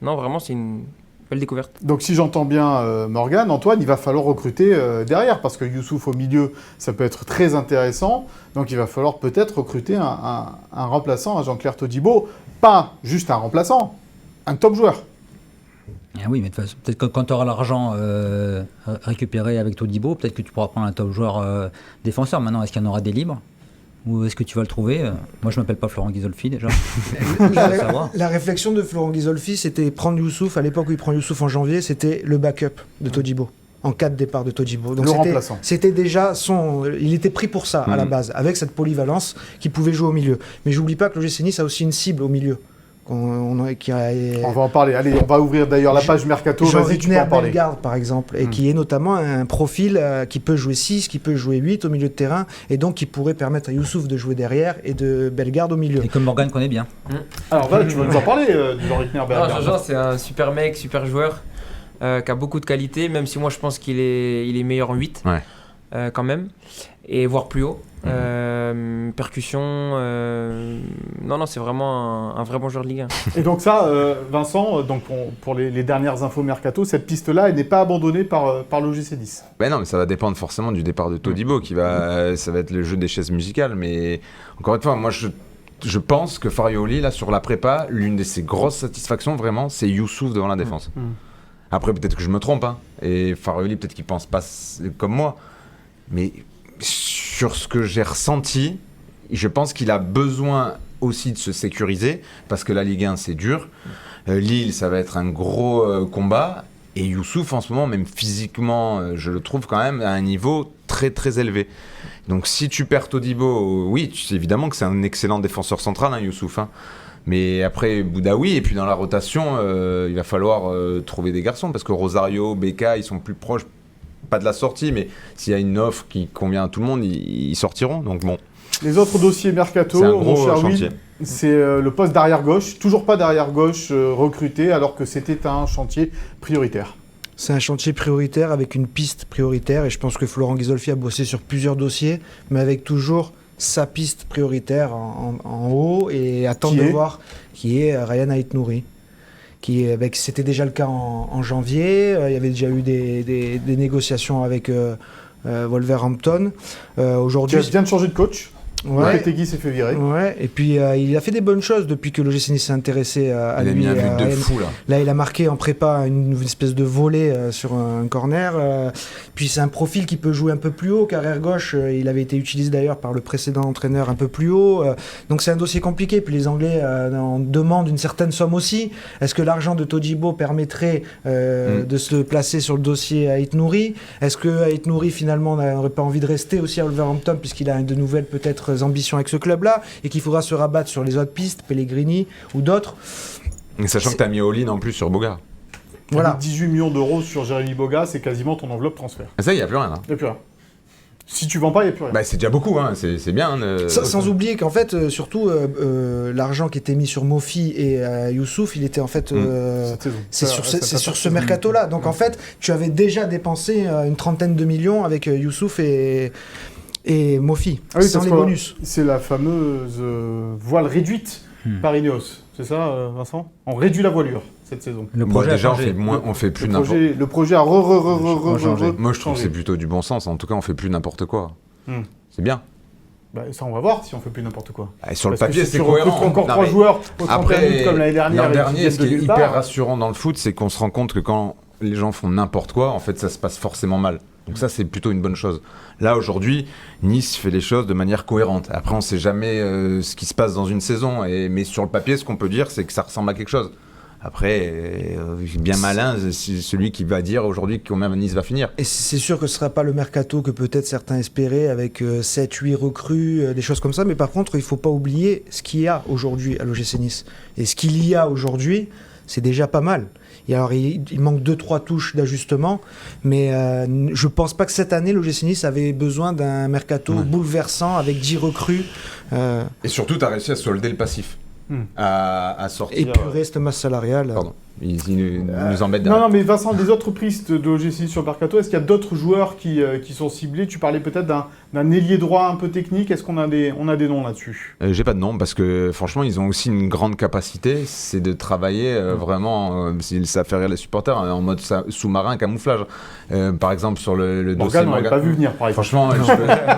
non vraiment c'est une belle découverte. Donc si j'entends bien Morgan, Antoine, il va falloir recruter derrière, parce que Youssouf au milieu, ça peut être très intéressant. Donc il va falloir peut-être recruter un remplaçant à Jean-Clair Todibo. Pas juste un remplaçant, un top joueur. Ah oui, mais de toute façon, peut-être que quand tu auras l'argent récupéré avec Todibo, peut-être que tu pourras prendre un top joueur défenseur. Maintenant, est-ce qu'il y en aura des libres ? Ou est-ce que tu vas le trouver ? Moi, je ne m'appelle pas Florent Ghisolfi, déjà. La réflexion de Florent Ghisolfi, c'était prendre Youssouf. À l'époque où il prend Youssouf en janvier, c'était le backup de Todibo, en cas de départ de Todibo. Donc c'était déjà il était pris pour ça, à la base, avec cette polyvalence qu'il pouvait jouer au milieu. Mais j'oublie pas que le GC Nice a aussi une cible au milieu. On va en parler. Allez, on va ouvrir d'ailleurs la page Mercato. Vas-y, tu peux en parler. Bellegarde, par exemple, et qui est notamment un profil qui peut jouer 6, qui peut jouer 8 au milieu de terrain, et donc qui pourrait permettre à Youssouf de jouer derrière et de Bellegarde au milieu. Et comme Morgan connaît bien. Alors là, tu vas nous en parler de Jean Rickner Bellegarde. Jean, c'est un super mec, super joueur, qui a beaucoup de qualité, même si moi je pense qu'il est meilleur en 8. Ouais. quand même, et voire plus haut. Percussion, non, c'est vraiment un vrai bon joueur de Ligue 1. Et donc ça, Vincent, donc pour les dernières infos mercato, cette piste-là, elle n'est pas abandonnée par l'OGC Nice. Ben non, mais ça va dépendre forcément du départ de Todibo, ça va être le jeu des chaises musicales. Mais encore une fois, moi je pense que Farioli, là, sur la prépa, l'une de ses grosses satisfactions, vraiment, c'est Youssouf devant la défense. Après, peut-être que je me trompe, hein, et Farioli, peut-être qu'il pense pas comme moi, mais sur ce que j'ai ressenti, je pense qu'il a besoin aussi de se sécuriser, parce que la Ligue 1, c'est dur. Lille, ça va être un gros combat, et Youssouf, en ce moment, même physiquement, je le trouve quand même à un niveau très, très élevé. Donc, si tu perds Todibo, oui, évidemment que c'est un excellent défenseur central, hein, Youssouf, hein. Mais après Boudaoui, et puis dans la rotation, il va falloir trouver des garçons, parce que Rosario, Beka, ils sont plus proches, pas de la sortie, mais s'il y a une offre qui convient à tout le monde, ils sortiront. Donc bon. Les autres dossiers mercato, c'est un mon gros cher chantier. Will, c'est le poste d'arrière gauche, toujours pas d'arrière gauche recruté, alors que c'était un chantier prioritaire. C'est un chantier prioritaire avec une piste prioritaire, et je pense que Florent Ghisolfi a bossé sur plusieurs dossiers, mais avec toujours sa piste prioritaire en haut, et attendre de voir qui est Ryan Aït-Nouri. C'était déjà le cas en janvier, il y avait déjà eu des négociations avec Wolverhampton. Aujourd'hui, Tu viens de changer de coach. Ouais. Lopetegui s'est fait virer. Ouais, et puis il a fait des bonnes choses depuis que l'OGC Nice s'est intéressé à lui. Il a mis un but de fou là. Là, il a marqué en prépa une espèce de volée sur un corner. Puis c'est un profil qui peut jouer un peu plus haut qu'arrière gauche. Il avait été utilisé d'ailleurs par le précédent entraîneur un peu plus haut. Donc c'est un dossier compliqué. Puis les Anglais en demandent une certaine somme aussi. Est-ce que l'argent de Todibo permettrait de se placer sur le dossier Aït-Nouri? Est-ce que Aït-Nouri finalement n'aurait pas envie de rester aussi à Wolverhampton puisqu'il a de nouvelles peut-être ambitions avec ce club-là et qu'il faudra se rabattre sur les autres pistes, Pellegrini ou d'autres. Et sachant que tu as mis all-in en plus sur Boga. Voilà. Avec 18 millions d'euros sur Jérémy Boga, c'est quasiment ton enveloppe transfert. Et ça, il n'y a plus rien. Hein. Il n'y a plus rien. Si tu vends pas, il n'y a plus rien. Bah, c'est déjà beaucoup, hein. C'est bien. Sans oublier qu'en fait, surtout, l'argent qui était mis sur Mofi et Youssouf, il était en fait... c'est sur ce mercato-là. Donc en fait, tu avais déjà dépensé une trentaine de millions avec Youssouf et Mofi, sans les bonus. C'est la fameuse voile réduite par Ineos. C'est ça, Vincent? On réduit la voilure cette saison. Le projet déjà, a changé. on fait plus n'importe quoi. Le projet a changé. Moi, je trouve que c'est plutôt du bon sens. En tout cas, on fait plus n'importe quoi. C'est bien. Bah, ça, on va voir si on fait plus n'importe quoi. Et sur le papier, c'est cohérent. Si on encore 3 joueurs au 31 août comme l'année dernière. L'an dernier, ce qui est hyper rassurant dans le foot, c'est qu'on se rend compte que quand les gens font n'importe quoi, en fait, ça se passe forcément mal. Donc ça, c'est plutôt une bonne chose. Là, aujourd'hui, Nice fait les choses de manière cohérente. Après, on ne sait jamais ce qui se passe dans une saison. Mais sur le papier, ce qu'on peut dire, c'est que ça ressemble à quelque chose. Après, bien malin, c'est celui qui va dire aujourd'hui combien Nice va finir. Et c'est sûr que ce ne sera pas le mercato que peut-être certains espéraient, avec 7-8 recrues, des choses comme ça. Mais par contre, il ne faut pas oublier ce qu'il y a aujourd'hui à l'OGC Nice. Et ce qu'il y a aujourd'hui, c'est déjà pas mal. Et alors, il manque 2-3 touches d'ajustement, mais je ne pense pas que cette année, l'OGC Nice avait besoin d'un mercato bouleversant avec 10 recrues. Et surtout, tu as réussi à solder le passif, à sortir... Épurer cette masse salariale. Pardon, il nous embête derrière. Non, mais Vincent, des autres pistes de l'OGC Nice sur le mercato, est-ce qu'il y a d'autres joueurs qui sont ciblés? Tu parlais peut-être d'un ailier droit un peu technique. Est-ce qu'on a des noms là-dessus? J'ai pas de nom parce que franchement ils ont aussi une grande capacité, c'est de travailler vraiment, ça fait rire les supporters, en mode sous-marin, camouflage. Par exemple sur le dossier Morgan, on l'avait pas vu venir par exemple. Franchement,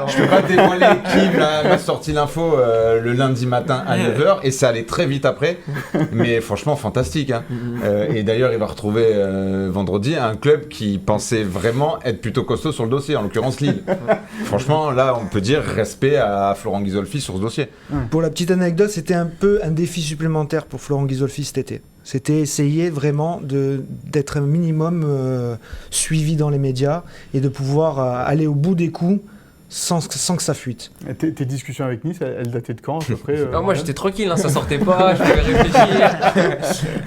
je peux pas dévoiler qui m'a sorti l'info le lundi matin à 9h et ça allait très vite après, mais franchement fantastique. Hein. Et d'ailleurs il va retrouver vendredi un club qui pensait vraiment être plutôt costaud sur le dossier, en l'occurrence Lille. Franchement là on peut dire respect à Florent Ghisolfi sur ce dossier. Pour la petite anecdote, c'était un peu un défi supplémentaire pour Florent Ghisolfi cet été. C'était essayer vraiment d'être un minimum suivi dans les médias et de pouvoir aller au bout des coups sans que ça fuite. Tes discussions avec Nice, elles dataient de quand à peu près Moi j'étais tranquille, hein, ça sortait pas, je pouvais réfléchir.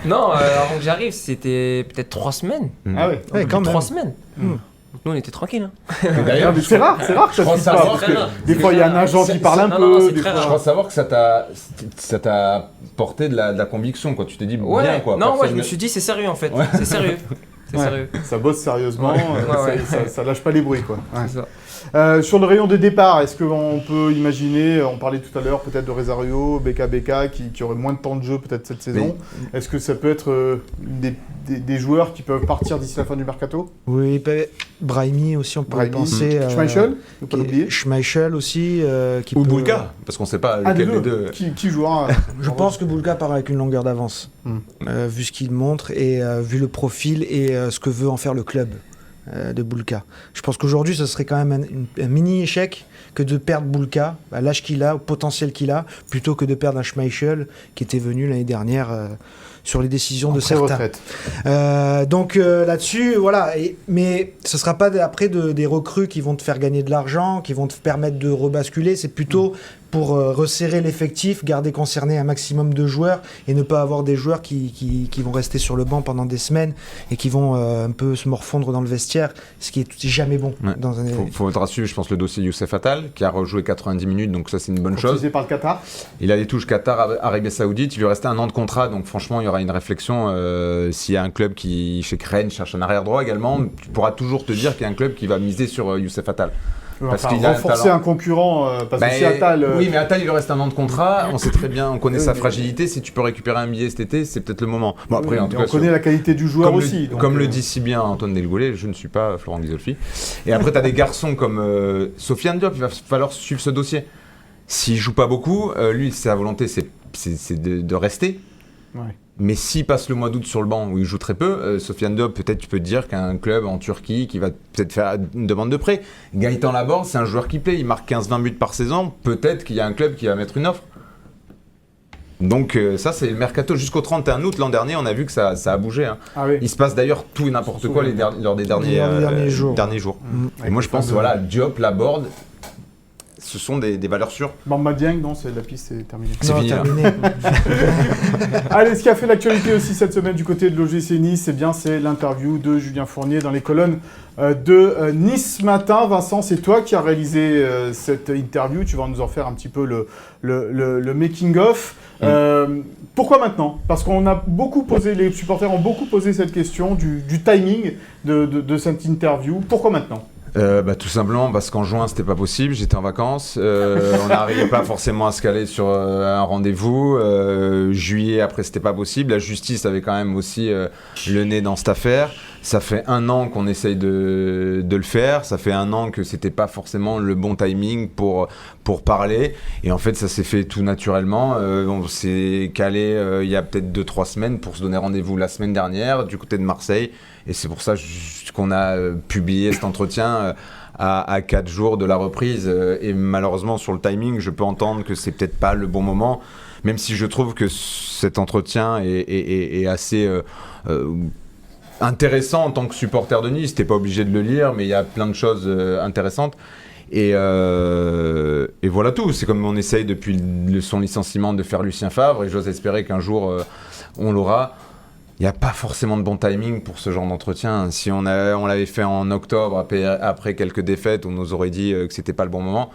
Non, avant que j'arrive, c'était peut-être 3 semaines. Ah ouais, quand même. 3 semaines. Nous on était tranquilles. Hein. D'ailleurs, c'est rare que ça se passe parce que des fois il y a un agent qui parle un peu. Je crois savoir que ça t'a porté de la conviction, quoi. Tu t'es dit bien quoi. Non, je me suis dit c'est sérieux en fait. C'est sérieux. C'est sérieux. Ça bosse sérieusement, ça lâche pas les bruits, quoi. Ouais. C'est ça. Sur le rayon de départ, est-ce qu'on peut imaginer, on parlait tout à l'heure peut-être de Rosario, BK qui aurait moins de temps de jeu peut-être cette saison. Est-ce que ça peut être des joueurs qui peuvent partir d'ici la fin du mercato? Oui, Brahimi aussi, on pourrait penser. Schmeichel, faut pas l'oublier. Schmeichel aussi. Ou Boulka, parce qu'on ne sait pas lequel des deux. Qui jouera Je pense que Boulka part avec une longueur d'avance, vu ce qu'il montre et vu le profil et ce que veut en faire le club de Boulka. Je pense qu'aujourd'hui, ce serait quand même un mini-échec que de perdre Boulka, à l'âge qu'il a, au potentiel qu'il a, plutôt que de perdre un Schmeichel qui était venu l'année dernière sur les décisions de certains. Donc là-dessus, voilà. Mais ce ne sera pas après des recrues qui vont te faire gagner de l'argent, qui vont te permettre de rebasculer. C'est plutôt pour resserrer l'effectif, garder concerné un maximum de joueurs et ne pas avoir des joueurs qui vont rester sur le banc pendant des semaines et qui vont un peu se morfondre dans le vestiaire, ce qui est jamais bon. Ouais. Faudra suivre, je pense, le dossier Youssef Attal, qui a rejoué 90 minutes, donc ça c'est une bonne chose. Par le Qatar. Il a les touches Qatar, Arabie Saoudite, il lui restait un an de contrat, donc franchement il y aura une réflexion. S'il y a un club qui, chez Rennes, cherche un arrière droit également, tu pourras toujours te dire qu'il y a un club qui va miser sur Youssef Attal. Parce qu'il a renforcer un concurrent, parce que si Attal... Oui, mais Attal, il lui reste un an de contrat, on sait très bien, on connaît sa fragilité, si tu peux récupérer un billet cet été, c'est peut-être le moment. Bon, après, en tout cas, on connaît la qualité du joueur aussi. Comme le dit si bien Antoine Delgaulet, je ne suis pas Florent Ghisolfi. Et après, tu as des garçons comme Sofiane Diop, il va falloir suivre ce dossier. S'il joue pas beaucoup, lui, sa volonté, c'est de rester. Ouais. Mais s'il passe le mois d'août sur le banc où il joue très peu, Sofiane Diop, peut-être tu peux te dire qu'un club en Turquie qui va peut-être faire une demande de prêt. Gaëtan Laborde, c'est un joueur qui plaît, il marque 15-20 buts par saison, peut-être qu'il y a un club qui va mettre une offre. Donc ça c'est le mercato jusqu'au 31 août. L'an dernier on a vu que ça a bougé. Hein. Ah oui. Il se passe d'ailleurs tout et n'importe quoi lors des derniers jours. Et moi je pense voilà, Diop, Laborde, ce sont des valeurs sûres. Bamba Dieng, non, la piste est terminée. C'est fini. Allez, ce qui a fait l'actualité aussi cette semaine du côté de l'OGC Nice, c'est l'interview de Julien Fournier dans les colonnes de Nice Matin. Vincent, c'est toi qui as réalisé cette interview. Tu vas nous en faire un petit peu le making-of. Pourquoi maintenant? Parce qu'on a beaucoup posé, les supporters ont beaucoup posé cette question du timing de cette interview. Pourquoi maintenant? Tout simplement parce qu'en juin c'était pas possible, j'étais en vacances, on n'arrivait pas forcément à se caler sur un rendez-vous, juillet après c'était pas possible, la justice avait quand même aussi le nez dans cette affaire, ça fait 1 an qu'on essaye de le faire, ça fait 1 an que c'était pas forcément le bon timing pour parler, et en fait ça s'est fait tout naturellement, on s'est calé il y a peut-être 2-3 semaines pour se donner rendez-vous la semaine dernière du côté de Marseille. Et c'est pour ça qu'on a publié cet entretien à 4 jours de la reprise. Et malheureusement, sur le timing, je peux entendre que c'est peut-être pas le bon moment, même si je trouve que cet entretien est assez intéressant en tant que supporter de Nice. T'es pas obligé de le lire, mais il y a plein de choses intéressantes. Et voilà tout. C'est comme on essaye depuis son licenciement de faire Lucien Favre, et j'ose espérer qu'un jour on l'aura. Il n'y a pas forcément de bon timing pour ce genre d'entretien. Si on l'avait fait en octobre, après quelques défaites, on nous aurait dit que c'était pas le bon moment.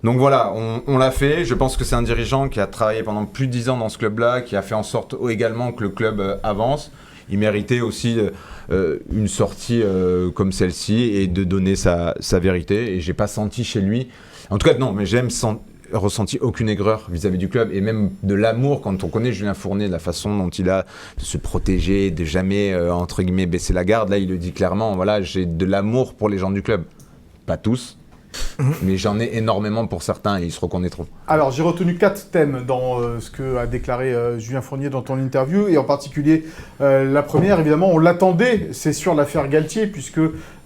Donc voilà, on l'a fait. Je pense que c'est un dirigeant qui a travaillé pendant plus de 10 ans dans ce club-là, qui a fait en sorte également que le club avance. Il méritait aussi une sortie comme celle-ci et de donner sa vérité. Et j'ai pas senti chez lui, en tout cas non, mais ressenti aucune aigreur vis-à-vis du club et même de l'amour quand on connaît Julien Fournier, de la façon dont il a de se protéger, de jamais entre guillemets baisser la garde. Là il le dit clairement, voilà, j'ai de l'amour pour les gens du club, pas tous, mais j'en ai énormément pour certains et ils se reconnaîtront. Alors j'ai retenu 4 thèmes dans ce que a déclaré Julien Fournier dans ton interview, et en particulier la première, évidemment on l'attendait, c'est sur l'affaire Galtier, puisque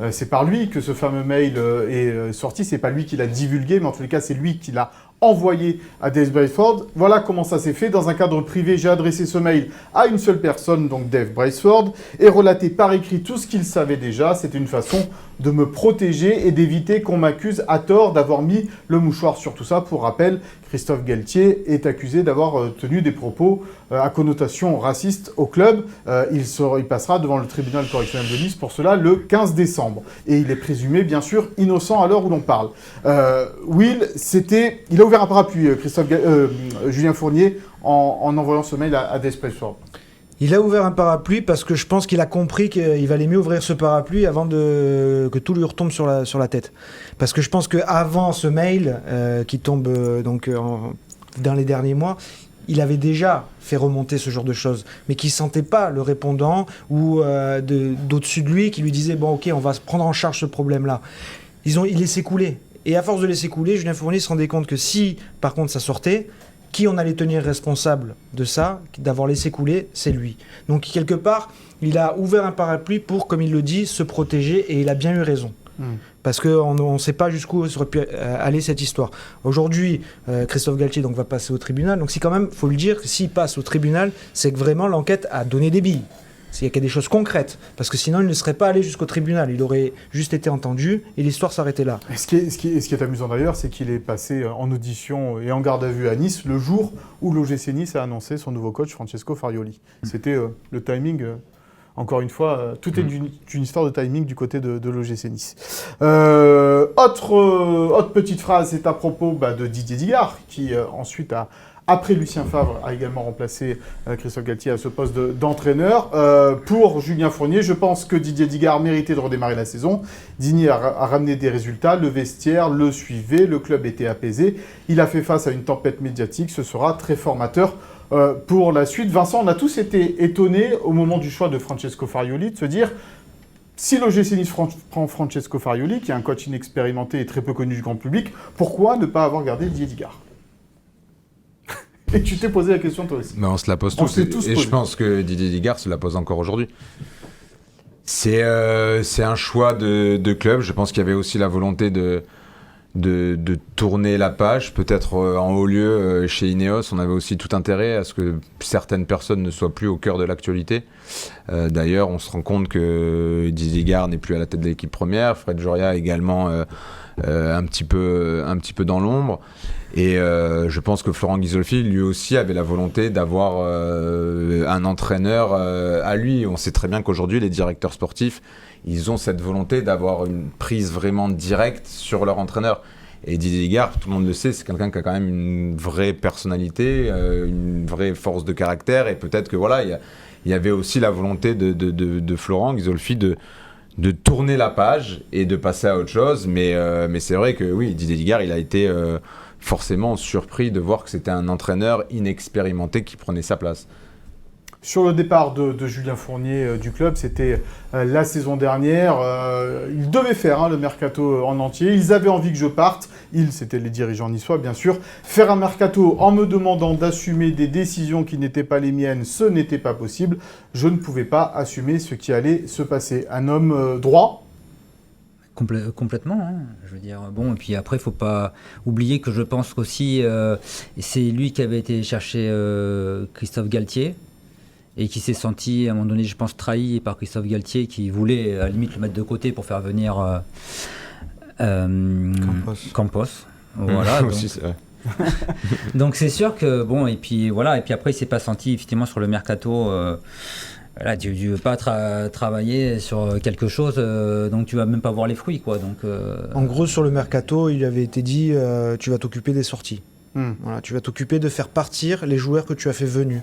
c'est par lui que ce fameux mail est sorti, c'est pas lui qui l'a divulgué, mais en tous les cas c'est lui qui l'a envoyé à Dave Braceford. Voilà comment ça s'est fait. Dans un cadre privé, j'ai adressé ce mail à une seule personne, donc Dave Braceford, et relaté par écrit tout ce qu'il savait déjà. C'était une façon de me protéger et d'éviter qu'on m'accuse à tort d'avoir mis le mouchoir sur tout ça. Pour rappel, Christophe Galtier est accusé d'avoir tenu des propos à connotation raciste au club. Il passera devant le tribunal correctionnel de Nice pour cela le 15 décembre. Et il est présumé, bien sûr, innocent à l'heure où l'on parle. Will, il a ouvert un parapluie, Julien Fournier, en envoyant ce mail à Dave Braceford. Il a ouvert un parapluie parce que je pense qu'il a compris qu'il valait mieux ouvrir ce parapluie avant que tout lui retombe sur la tête. Parce que je pense qu'avant ce mail qui tombe dans les derniers mois, il avait déjà fait remonter ce genre de choses, mais qui ne sentait pas le répondant ou d'au-dessus de lui qui lui disait « Bon, ok, on va se prendre en charge ce problème-là ». Il laissait couler. Et à force de laisser couler, Julien Fournier se rendait compte que si, par contre, ça sortait, qui on allait tenir responsable de ça, d'avoir laissé couler, c'est lui. Donc, quelque part, il a ouvert un parapluie pour, comme il le dit, se protéger, et il a bien eu raison. Parce qu'on ne sait pas jusqu'où aurait pu aller cette histoire. Aujourd'hui, Christophe Galtier va passer au tribunal. Donc, si quand même, il faut le dire, s'il passe au tribunal, c'est que vraiment l'enquête a donné des billes. Il y a des choses concrètes, parce que sinon il ne serait pas allé jusqu'au tribunal, il aurait juste été entendu et l'histoire s'arrêtait là. Ce qui est amusant d'ailleurs, c'est qu'il est passé en audition et en garde à vue à Nice le jour où l'OGC Nice a annoncé son nouveau coach Francesco Farioli. C'était le timing, encore une fois, tout est une histoire de timing du côté de l'OGC Nice. Autre petite phrase, c'est à propos de Didier Digard, qui ensuite après Lucien Favre, a également remplacé Christophe Galtier à ce poste d'entraîneur. Pour Julien Fournier, je pense que Didier Digard méritait de redémarrer la saison. Didier a ramené des résultats, le vestiaire le suivait, le club était apaisé. Il a fait face à une tempête médiatique, ce sera très formateur pour la suite. Vincent, on a tous été étonnés au moment du choix de Francesco Farioli de se dire... Si l'OGC Nice prend Francesco Farioli, qui est un coach inexpérimenté et très peu connu du grand public, pourquoi ne pas avoir gardé Didier Digard ? Et tu t'es posé la question toi aussi. Mais on se la pose tous. Et je pense que Didier Digard se la pose encore aujourd'hui. C'est un choix de club. Je pense qu'il y avait aussi la volonté de tourner la page. Peut-être en haut lieu, chez Ineos, on avait aussi tout intérêt à ce que certaines personnes ne soient plus au cœur de l'actualité. D'ailleurs, on se rend compte que Didier Digard n'est plus à la tête de l'équipe première. Fred Joria également un petit peu dans l'ombre. Et je pense que Florent Ghisolfi, lui aussi, avait la volonté d'avoir un entraîneur à lui. On sait très bien qu'aujourd'hui, les directeurs sportifs, ils ont cette volonté d'avoir une prise vraiment directe sur leur entraîneur. Et Didier Digard, tout le monde le sait, c'est quelqu'un qui a quand même une vraie personnalité, une vraie force de caractère. Et peut-être que voilà, il y avait aussi la volonté de Florent Ghisolfi de tourner la page et de passer à autre chose. Mais c'est vrai que oui, Didier Digard, il a été... forcément surpris de voir que c'était un entraîneur inexpérimenté qui prenait sa place. Sur le départ de Julien Fournier du club, c'était la saison dernière. Ils devaient faire le mercato en entier. Ils avaient envie que je parte. C'était les dirigeants niçois, bien sûr. Faire un mercato en me demandant d'assumer des décisions qui n'étaient pas les miennes, ce n'était pas possible. Je ne pouvais pas assumer ce qui allait se passer. Un homme droit. Complètement, hein. Je veux dire, bon, et puis après, il ne faut pas oublier que je pense qu'aussi, c'est lui qui avait été chercher Christophe Galtier et qui s'est senti, à un moment donné, je pense, trahi par Christophe Galtier, qui voulait, à la limite, le mettre de côté pour faire venir Campos. Voilà, aussi, c'est vrai. Donc c'est sûr que, bon, et puis voilà, et puis après, il ne s'est pas senti, effectivement, sur le mercato... Là, tu ne veux pas travailler sur quelque chose, donc tu vas même pas voir les fruits, quoi. Donc, En gros, sur le mercato, il avait été dit tu vas t'occuper des sorties. Voilà, tu vas t'occuper de faire partir les joueurs que tu as fait venir,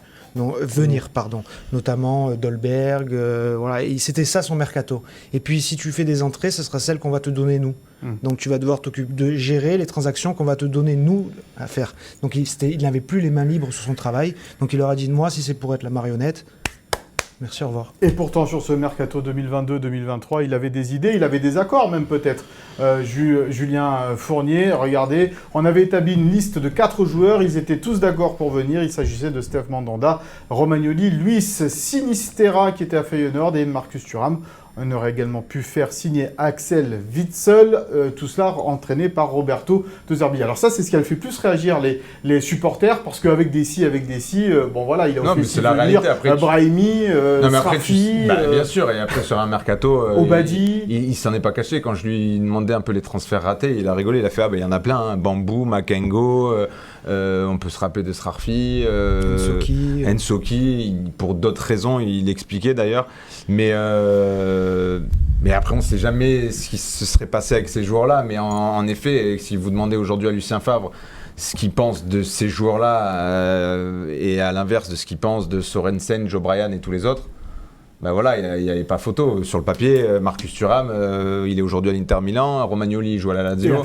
notamment Dolberg. Voilà, et c'était ça son mercato. Et puis, si tu fais des entrées, ce sera celle qu'on va te donner nous. Donc, tu vas devoir t'occuper de gérer les transactions qu'on va te donner nous à faire. Donc, il n'avait plus les mains libres sur son travail. Donc, il leur a dit moi, si c'est pour être la marionnette. Merci, au revoir. Et pourtant, sur ce mercato 2022-2023, il avait des idées, il avait des accords même peut-être. Julien Fournier, regardez, on avait établi une liste de 4 joueurs, ils étaient tous d'accord pour venir. Il s'agissait de Steph Mandanda, Romagnoli, Luis Sinisterra qui était à Feyenoord et Marcus Thuram. On aurait également pu faire signer Axel Witsel, tout cela entraîné par Roberto De Zerbi. Alors ça, c'est ce qui a fait plus réagir les supporters, parce qu'avec des si, bon voilà, il a aussi venir Brahimi, Srafi... bien sûr, et après sur un mercato, Obadi... il s'en est pas caché. Quand je lui demandais un peu les transferts ratés, il a rigolé, il a fait il y en a plein, hein, Bambou, Makengo... on peut se rappeler de Srafi, Ensoki, pour d'autres raisons, il expliquait d'ailleurs. Mais après, on ne sait jamais ce qui se serait passé avec ces joueurs-là. Mais en effet, si vous demandez aujourd'hui à Lucien Favre ce qu'il pense de ces joueurs-là et à l'inverse de ce qu'il pense de Sorensen, Joe Bryan et tous les autres, ben voilà, il n'y avait pas photo. Sur le papier, Marcus Thuram, il est aujourd'hui à l'Inter Milan, Romagnoli il joue à la Lazio,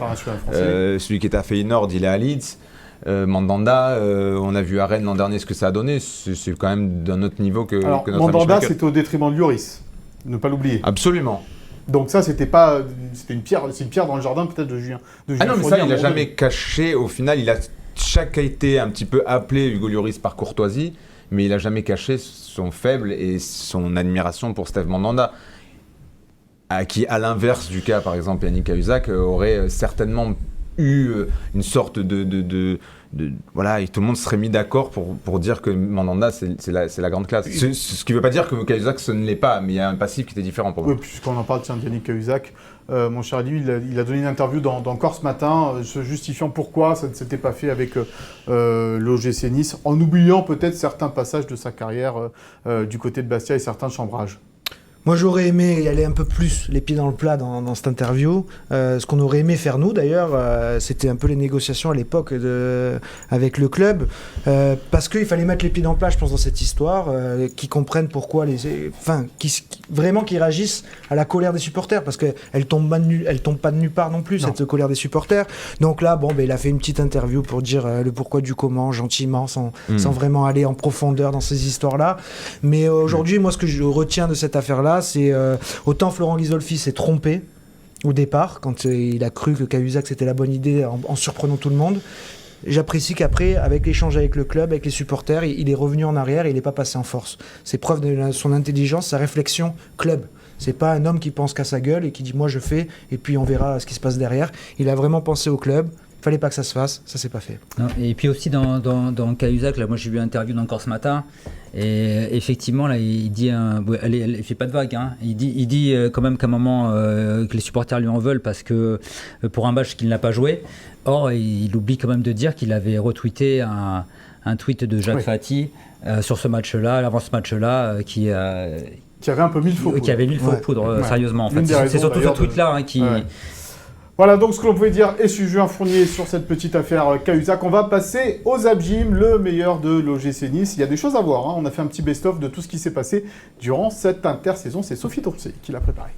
celui qui était à Feyenoord, il est à Leeds. Mandanda, on a vu à Rennes l'an dernier ce que ça a donné, c'est quand même d'un autre niveau que notre Mandanda, c'était au détriment de Lloris, ne pas l'oublier. Absolument. Donc ça, c'était une pierre dans le jardin peut-être de Julien. Ah non, mais ça, il n'a jamais caché. Au final, il a chaque été un petit peu appelé Hugo Lloris par courtoisie, mais il n'a jamais caché son faible et son admiration pour Steve Mandanda, qui, à l'inverse du cas, par exemple, Yannick Cahuzac, aurait certainement eu une sorte voilà, et tout le monde serait mis d'accord pour dire que Mandanda c'est la grande classe. Ce qui ne veut pas dire que Cahuzac ce ne l'est pas, mais il y a un passif qui était différent pour moi. Oui, puisqu'on en parle de Yannick Cahuzac, mon cher Ali, il a donné une interview dans Corse Matin, se justifiant pourquoi ça ne s'était pas fait avec l'OGC Nice, en oubliant peut-être certains passages de sa carrière du côté de Bastia et certains chambrages. Moi, j'aurais aimé y aller un peu plus les pieds dans le plat dans cette interview. Ce qu'on aurait aimé faire nous, d'ailleurs, c'était un peu les négociations à l'époque avec le club, parce qu'il fallait mettre les pieds dans le plat, je pense, dans cette histoire, qu'ils comprennent pourquoi vraiment qu'ils réagissent à la colère des supporters, parce qu'elle tombe pas de nulle part non plus, cette colère des supporters. Donc là, il a fait une petite interview pour dire le pourquoi du comment, gentiment, sans vraiment aller en profondeur dans ces histoires-là. Mais aujourd'hui, moi, ce que je retiens de cette affaire-là, c'est autant Florent Ghisolfi s'est trompé au départ quand il a cru que Cahuzac c'était la bonne idée en surprenant tout le monde. J'apprécie qu'après, avec l'échange avec le club, avec les supporters, il est revenu en arrière et il n'est pas passé en force. C'est preuve de son intelligence, sa réflexion club. C'est pas un homme qui pense qu'à sa gueule et qui dit moi je fais et puis on verra ce qui se passe derrière. Il a vraiment pensé au club. Fallait pas que ça se fasse, ça s'est pas fait. Non, et puis aussi dans Cahuzac, là, moi j'ai vu une interview encore ce matin, et effectivement là il dit, elle fait pas de vague, hein. Il dit quand même qu'à un moment que les supporters lui en veulent parce que pour un match qu'il n'a pas joué. Or il oublie quand même de dire qu'il avait retweeté un tweet de Jacques Fati sur ce match-là, avant ce match-là, qui avait un peu mis le faux poudre. Qui avait mis le faux poudre, sérieusement. En fait. C'est surtout ce tweet-là qui... Ouais. Voilà donc ce que l'on pouvait dire et sur Julien Fournier sur cette petite affaire Cahuzac. On va passer aux Abjim, le meilleur de l'OGC Nice. Il y a des choses à voir, hein. On a fait un petit best-of de tout ce qui s'est passé durant cette intersaison. C'est Sophie Tourcé qui l'a préparé.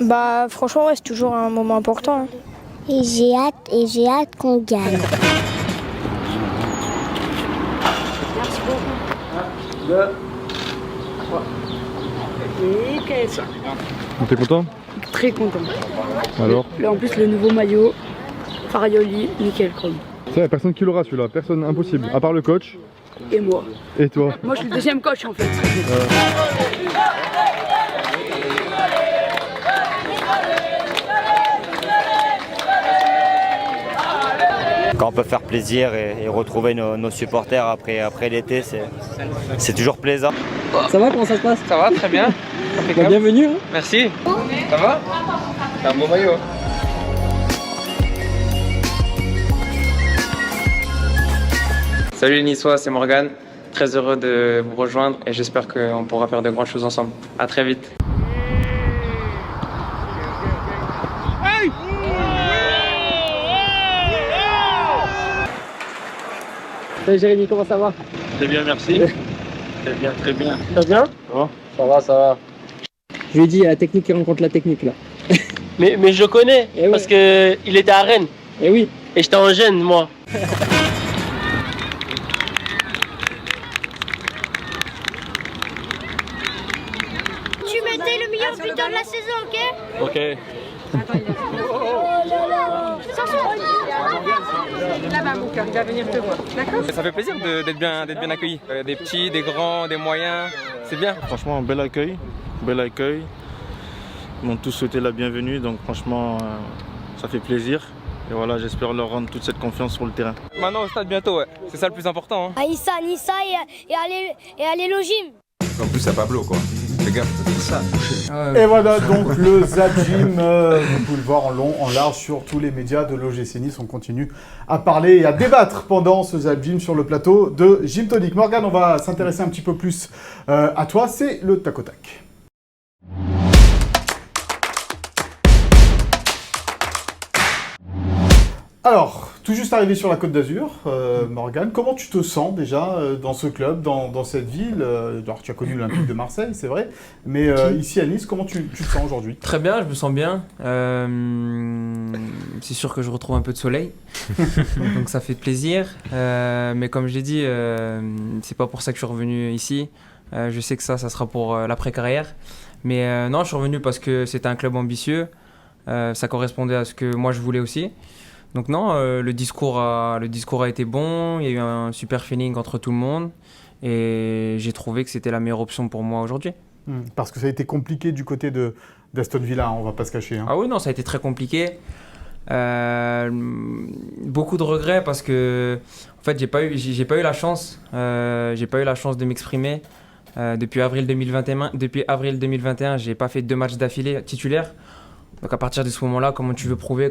Bah franchement ouais, c'est toujours un moment important. Et j'ai hâte qu'on gagne. Merci beaucoup. 2, 3. Nickel. T'es content? Très content. Alors? En plus le nouveau maillot, Farioli, nickel chrome. Ça, y a personne qui l'aura celui-là, personne, impossible, à part le coach. Et moi. Et toi? Moi je suis le deuxième coach en fait. Quand on peut faire plaisir et retrouver nos supporters après l'été, c'est toujours plaisant. Ça va, comment ça se passe? Ça va, très bien. Bienvenue. Hein. Merci. Ça va? C'est un beau maillot. Salut les Niçois, c'est Morgane. Très heureux de vous rejoindre et j'espère qu'on pourra faire de grandes choses ensemble. À très vite. Salut Jérémy, comment ça va? Très bien, merci. Très bien, très bien. Ça va bien? Oh, ça va, ça va. Je lui ai dit, il y a la technique qui rencontre la technique là. mais je le connais, parce que il était à Rennes. Et oui. Et j'étais en Gênes, moi. Tu mettais le meilleur buteur de la saison, ok? Ok. Là-bas, mon cœur, il va venir te voir. D'accord? Ça fait plaisir d'être bien accueilli. Des petits, des grands, des moyens. C'est bien. Franchement, un bel accueil. Bel accueil. Ils m'ont tous souhaité la bienvenue, donc franchement, ça fait plaisir. Et voilà, j'espère leur rendre toute cette confiance sur le terrain. Maintenant au stade bientôt, ouais. C'est ça le plus important. Hein. À Nissa et aller au gym. En plus, à Pablo, quoi. Fais gaffe, ça a touché. Et voilà donc le Zap Gym, vous pouvez le voir en long, en large sur tous les médias de l'OGC Nice. On continue à parler et à débattre pendant ce Zap Gym sur le plateau de Gym Tonic. Morgane, on va s'intéresser un petit peu plus à toi, c'est le tac au tac. Alors, tout juste arrivé sur la Côte d'Azur, Morgane, comment tu te sens déjà dans ce club, dans cette ville alors, tu as connu l'Olympique de Marseille, c'est vrai, mais ici à Nice, comment tu te sens aujourd'hui? Très bien, je me sens bien. C'est sûr que je retrouve un peu de soleil, donc ça fait plaisir. Mais comme je l'ai dit, c'est pas pour ça que je suis revenu ici. Je sais que ça sera pour l'après-carrière. Mais non, je suis revenu parce que c'était un club ambitieux. Ça correspondait à ce que moi je voulais aussi. Donc non, le discours a été bon, il y a eu un super feeling entre tout le monde et j'ai trouvé que c'était la meilleure option pour moi aujourd'hui. Parce que ça a été compliqué du côté d'Aston Villa, hein, on va pas se cacher. Hein. Ah oui, non, ça a été très compliqué. Beaucoup de regrets parce que en fait, j'ai pas eu la chance de m'exprimer. Depuis avril 2021, j'ai pas fait 2 matchs d'affilée titulaires. Donc à partir de ce moment-là, comment tu veux prouver,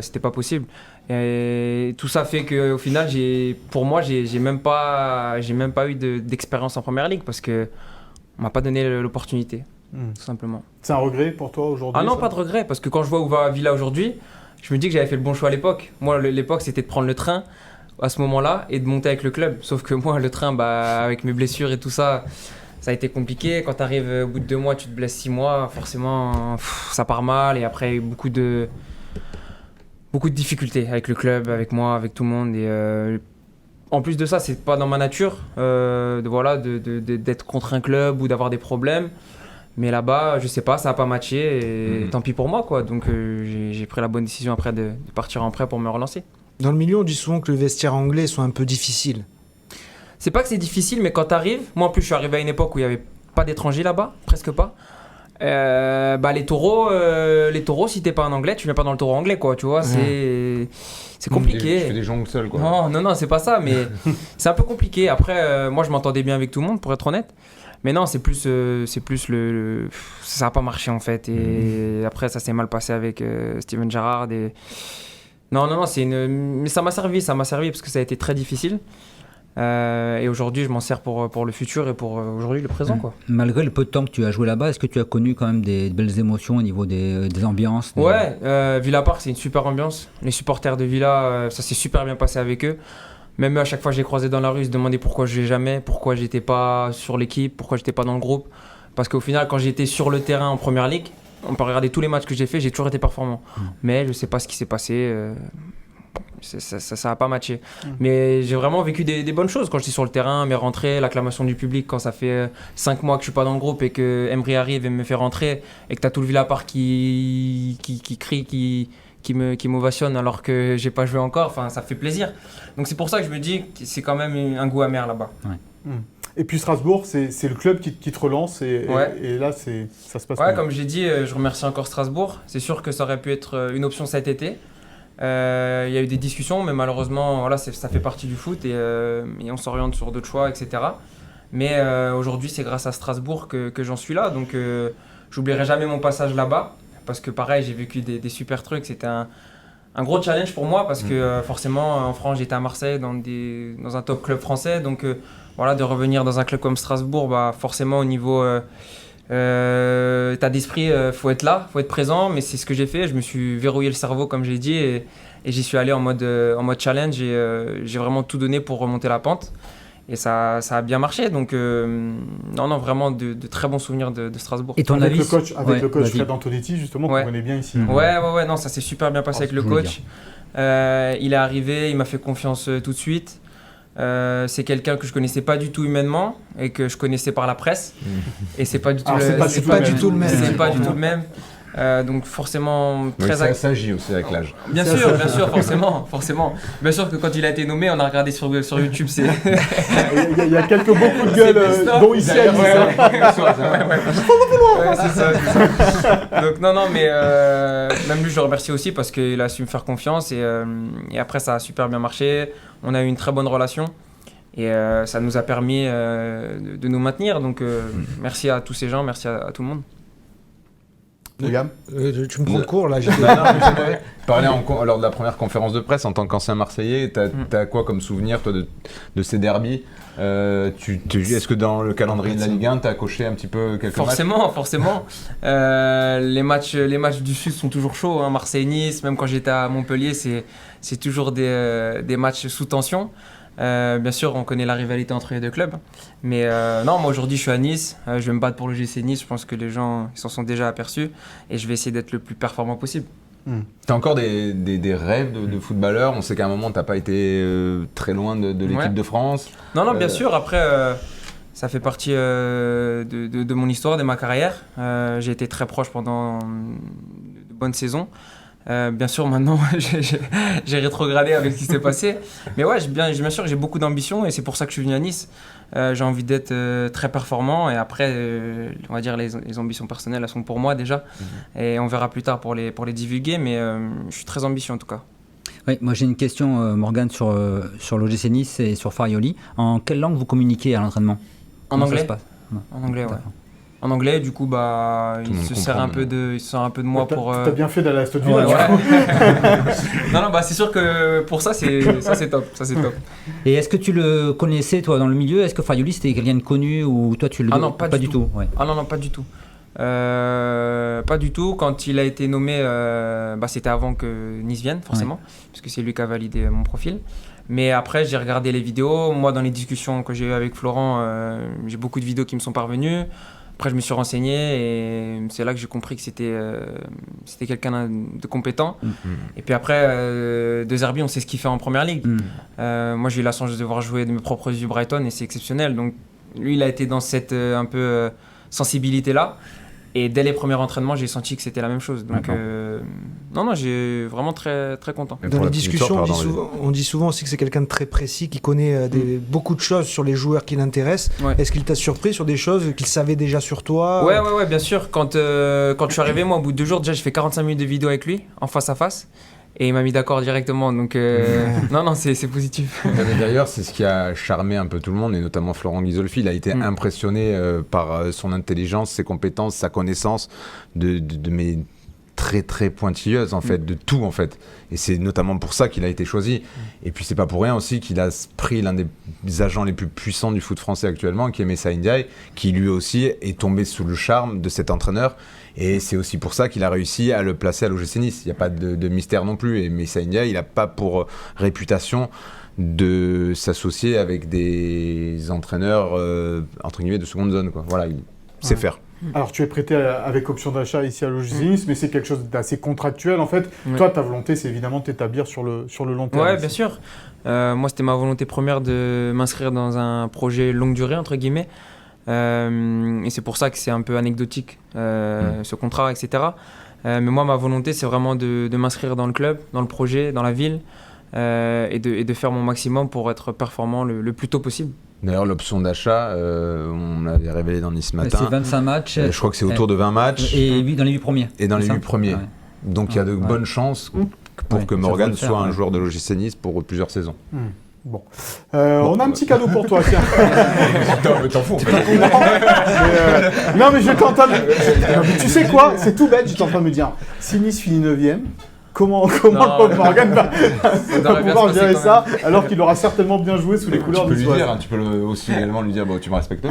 c'était pas possible. Et tout ça fait qu'au final, pour moi, j'ai même pas eu d'expérience en première ligue parce que on m'a pas donné l'opportunité, tout simplement. C'est un regret pour toi aujourd'hui? Ah non, pas de regret, parce que quand je vois où va Villa aujourd'hui, je me dis que j'avais fait le bon choix à l'époque. Moi, l'époque, c'était de prendre le train à ce moment-là et de monter avec le club. Sauf que moi, le train, avec mes blessures et tout ça. Ça a été compliqué. Quand tu arrives au bout de 2 mois, tu te blesses 6 mois, forcément, ça part mal. Et après, il y a eu beaucoup de difficultés avec le club, avec moi, avec tout le monde. Et en plus de ça, c'est pas dans ma nature d'être contre un club ou d'avoir des problèmes. Mais là-bas, je sais pas, ça a pas matché. Et tant pis pour moi, quoi. Donc j'ai pris la bonne décision après de partir en prêt pour me relancer. Dans le milieu, on dit souvent que le vestiaire anglais soit un peu difficile. C'est pas que c'est difficile, mais quand t'arrives, moi en plus je suis arrivé à une époque où il n'y avait pas d'étrangers là-bas, presque pas. Les taureaux, si t'es pas en anglais, tu viens pas dans le taureau anglais, quoi, tu vois, c'est compliqué. Tu fais des jongles seul, quoi. Non, c'est pas ça, mais c'est un peu compliqué. Après, moi je m'entendais bien avec tout le monde, pour être honnête. Mais non, c'est plus ça a pas marché en fait. Et après, ça s'est mal passé avec Steven Gerrard. Non, mais ça m'a servi parce que ça a été très difficile. Et aujourd'hui, je m'en sers pour le futur et pour aujourd'hui le présent, quoi. Malgré le peu de temps que tu as joué là-bas, est-ce que tu as connu quand même des belles émotions au niveau des ambiances Ouais, Villa Park, c'est une super ambiance. Les supporters de Villa, ça s'est super bien passé avec eux. Même eux, à chaque fois que je les croisais dans la rue, ils se demandaient pourquoi je jouais jamais, pourquoi j'étais pas sur l'équipe, pourquoi j'étais pas dans le groupe. Parce qu'au final, quand j'étais sur le terrain en première ligue, on peut regarder tous les matchs que j'ai fait, j'ai toujours été performant. Mais je sais pas ce qui s'est passé. Ça a pas matché. Mais j'ai vraiment vécu des bonnes choses quand j'étais sur le terrain, mes rentrées, l'acclamation du public quand ça fait 5 mois que je suis pas dans le groupe et que Emery arrive et me fait rentrer et que t'as tout le Villa Park qui crie, qui m'ovationne alors que j'ai pas joué encore, enfin ça fait plaisir. Donc c'est pour ça que je me dis que c'est quand même un goût amer là-bas. Ouais. Et puis Strasbourg, c'est le club qui te relance et là ça se passe bien. Comme j'ai dit, je remercie encore Strasbourg. C'est sûr que ça aurait pu être une option cet été. Il y a eu des discussions, mais malheureusement, voilà, ça fait partie du foot et on s'oriente sur d'autres choix, etc. Mais aujourd'hui, c'est grâce à Strasbourg que j'en suis là. Donc, j'oublierai jamais mon passage là-bas parce que, pareil, j'ai vécu des super trucs. C'était un gros challenge pour moi parce que, forcément, en France, j'étais à Marseille dans un top club français. Donc, de revenir dans un club comme Strasbourg, forcément, au niveau état d'esprit, faut être là, faut être présent, mais c'est ce que j'ai fait. Je me suis verrouillé le cerveau comme j'ai dit et j'y suis allé en mode challenge et j'ai vraiment tout donné pour remonter la pente et ça a bien marché. Donc non, vraiment de très bons souvenirs de Strasbourg. Et ton avis avec le coach Fred Antonetti justement qu'on connaît bien ici. Ouais, non, ça s'est super bien passé avec le coach. Il est arrivé, il m'a fait confiance tout de suite. C'est quelqu'un que je connaissais pas du tout humainement et que je connaissais par la presse et c'est pas du tout le même. C'est pas du tout le même. Donc forcément très. Ça s'agit aussi avec l'âge. Bien sûr, forcément. Bien sûr que quand il a été nommé, on a regardé sur YouTube. C'est. Il y a beaucoup de gueules, dont ici à Nice. C'est ça. Donc non, mais même lui, je le remercie aussi parce qu'il a su me faire confiance et après ça a super bien marché. On a eu une très bonne relation Et ça nous a permis de nous maintenir. Donc merci à tous ces gens, merci à tout le monde. William, tu me prends de court là. Parler lors de la première conférence de presse en tant qu'ancien Marseillais, t'as quoi comme souvenir toi de ces derbys est-ce que dans le calendrier de la Ligue 1, t'as coché un petit peu quelques matchs ? Forcément. Les matchs du Sud sont toujours chauds. Hein. Marseille-Nice, même quand j'étais à Montpellier, c'est toujours des matchs sous tension. Bien sûr, on connaît la rivalité entre les deux clubs. Mais non, moi aujourd'hui, je suis à Nice. Je vais me battre pour le GC Nice. Je pense que les gens s'en sont déjà aperçus. Et je vais essayer d'être le plus performant possible. T'as encore des rêves de footballeur? On sait qu'à un moment, t'as pas été très loin de l'équipe de France. Non, bien sûr. Après, ça fait partie de mon histoire, de ma carrière. J'ai été très proche pendant de bonnes saisons. Bien sûr, maintenant, j'ai rétrogradé avec ce qui s'est passé. Mais ouais, bien sûr, j'ai beaucoup d'ambition et c'est pour ça que je suis venu à Nice. J'ai envie d'être très performant et après, on va dire les ambitions personnelles, elles sont pour moi déjà. Et on verra plus tard pour les divulguer, mais je suis très ambitieux en tout cas. Oui, moi j'ai une question, Morgane, sur l'OGC Nice et sur Farioli. En quelle langue vous communiquez à l'entraînement? En anglais. Ça se passe? En anglais, ouais. En anglais, du coup, il se sert un peu de moi pour. T'as bien fait d'aller à cette ville. Non, c'est sûr que pour ça, c'est top. Et est-ce que tu le connaissais, toi, dans le milieu? Est-ce que Farioli, c'était quelqu'un de connu ou toi, tu le... Ah non, pas du tout. Ouais. Ah non, pas du tout. Pas du tout. Quand il a été nommé, c'était avant que Nice vienne, forcément, puisque c'est lui qui a validé mon profil. Mais après, j'ai regardé les vidéos. Moi, dans les discussions que j'ai eues avec Florent, j'ai beaucoup de vidéos qui me sont parvenues. Après, je me suis renseigné et c'est là que j'ai compris que c'était quelqu'un de compétent. Et puis après, De Zerbi, on sait ce qu'il fait en première ligue. Moi, j'ai eu la chance de voir jouer de mes propres yeux Brighton et c'est exceptionnel. Donc, lui, il a été dans cette sensibilité-là. Et dès les premiers entraînements, j'ai senti que c'était la même chose. Donc, non, j'ai vraiment très, très content. Dans les discussions, on dit souvent aussi que c'est quelqu'un de très précis, qui connaît beaucoup de choses sur les joueurs qui l'intéressent. Est-ce qu'il t'a surpris sur des choses qu'il savait déjà sur toi? Ouais, bien sûr. Quand je suis arrivé, moi, au bout de 2 jours, déjà, j'ai fait 45 minutes de vidéo avec lui, en face à face. Et il m'a mis d'accord directement, donc non, c'est positif. D'ailleurs, c'est ce qui a charmé un peu tout le monde, et notamment Florent Ghisolfi. Il a été impressionné par son intelligence, ses compétences, sa connaissance mais très très pointilleuse en fait, de tout en fait. Et c'est notamment pour ça qu'il a été choisi. Et puis c'est pas pour rien aussi qu'il a pris l'un des agents les plus puissants du foot français actuellement, qui est Messa Ndiaye, qui lui aussi est tombé sous le charme de cet entraîneur. Et c'est aussi pour ça qu'il a réussi à le placer à l'OGC Nice. Il n'y a pas de mystère non plus. Et Messa Ndiaye, il n'a pas pour réputation de s'associer avec des entraîneurs entre guillemets de seconde zone, quoi. Voilà, il sait faire. Alors tu es prêté avec option d'achat ici à l'OGC Nice, mais c'est quelque chose d'assez contractuel en fait. Toi, ta volonté, c'est évidemment de t'établir sur le long terme. Ouais, bien sûr. Moi, c'était ma volonté première de m'inscrire dans un projet longue durée, entre guillemets. Et c'est pour ça que c'est un peu anecdotique, ce contrat, etc. Mais moi, ma volonté, c'est vraiment de m'inscrire dans le club, dans le projet, dans la ville, et de faire mon maximum pour être performant le plus tôt possible. D'ailleurs, l'option d'achat, on l'avait révélé dans Nice ce matin. C'est 25 matchs. Je crois que c'est autour de 20 matchs. Et dans les 8 premiers. Et dans les 8 premiers. Ouais. Donc il y a de bonnes chances pour que Morgane soit un joueur de l'OGC Nice pour plusieurs saisons. Bon. On a un petit cadeau pour toi, tiens. T'en fous, non, mais je t'entends. Tu sais quoi? C'est tout bête, j'étais en train de me dire. Si Nice finit 9e, comment Morgane va pouvoir gérer ça alors qu'il aura certainement bien joué sous les couleurs du Niçois. Tu peux aussi également lui dire tu me respectes pas.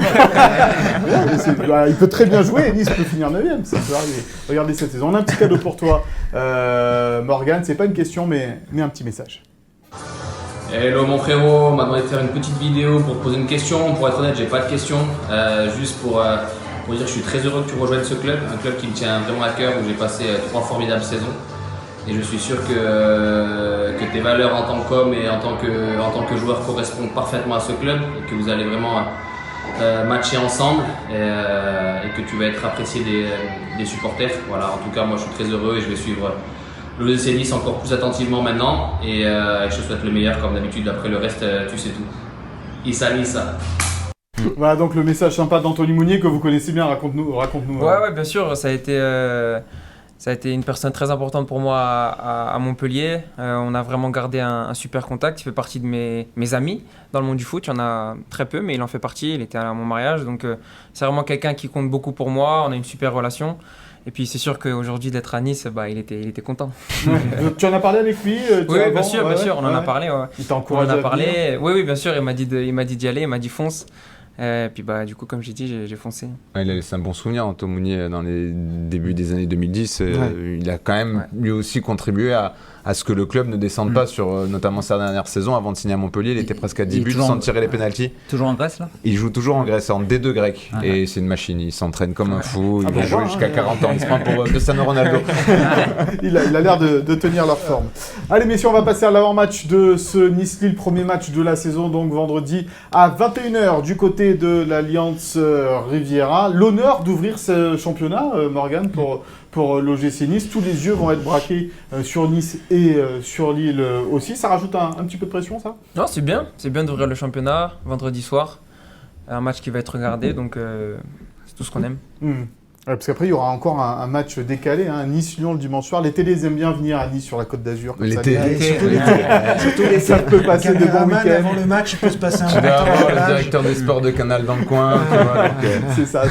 Il peut très bien jouer et Nice peut finir 9e, ça peut arriver. Regardez cette saison. On a un petit cadeau pour toi, Morgane. C'est pas une question, mais un petit message. Hello mon frérot, on m'a demandé de faire une petite vidéo pour te poser une question. Pour être honnête, j'ai pas de question. Juste pour dire que je suis très heureux que tu rejoignes ce club, un club qui me tient vraiment à cœur, où j'ai passé 3 formidables saisons. Et je suis sûr que tes valeurs en tant qu'homme et en tant que joueur correspondent parfaitement à ce club et que vous allez vraiment matcher ensemble et que tu vas être apprécié des supporters. Voilà, en tout cas, moi je suis très heureux et je vais suivre l'OGC Nice encore plus attentivement maintenant et je te souhaite le meilleur comme d'habitude. Après le reste, tu sais tout. Issa Nissa. Voilà donc le message sympa d'Anthony Mounier que vous connaissez bien. Raconte-nous. Ouais, bien sûr, ça a été Ça a été une personne très importante pour moi à Montpellier. On a vraiment gardé un super contact. Il fait partie de mes amis dans le monde du foot. Il y en a très peu, mais il en fait partie. Il était à mon mariage. Donc c'est vraiment quelqu'un qui compte beaucoup pour moi. On a une super relation. Et puis c'est sûr qu'aujourd'hui d'être à Nice, il était content. Tu en as parlé avec lui Oui, bien sûr, on en a parlé. Ouais. Il t'a encouragé à venir. Oui, bien sûr, il m'a dit d'y aller, il m'a dit fonce. Et puis du coup, comme j'ai dit, j'ai foncé. Il a laissé un bon souvenir, Antoine Mounier, dans les débuts des années 2010. Il a quand même lui aussi contribué à ce que le club ne descende pas sur notamment sa dernière saison. Avant de signer à Montpellier, il était presque à 10 buts sans tirer les pénaltys. Toujours en Grèce là ? Il joue toujours en Grèce, en D2 grec. Et c'est une machine, il s'entraîne comme un fou. Il va jouer jusqu'à 40 ans. Il se prend pour Cristiano Ronaldo. Il a l'air de tenir leur forme. Allez messieurs, on va passer à l'avant-match de ce Nice-Lille, premier match de la saison, donc vendredi à 21h du côté de l'Alliance Riviera. L'honneur d'ouvrir ce championnat, Morgan, pour l'OGC Nice. Tous les yeux vont être braqués sur Nice et sur Lille aussi. Ça rajoute un petit peu de pression, ça ? Non, c'est bien d'ouvrir le championnat vendredi soir. Un match qui va être regardé, donc c'est tout ce qu'on aime. Parce qu'après, il y aura encore un match décalé, Nice-Lyon le dimanche soir. L'été, les aime bien venir à Nice sur la Côte d'Azur. L'été. Surtout l'été. Ça peut passer de bons week-ends. Avant le match, il peut se passer un bon temps. Tu dois avoir le directeur des sports de Canal dans le coin. C'est ça,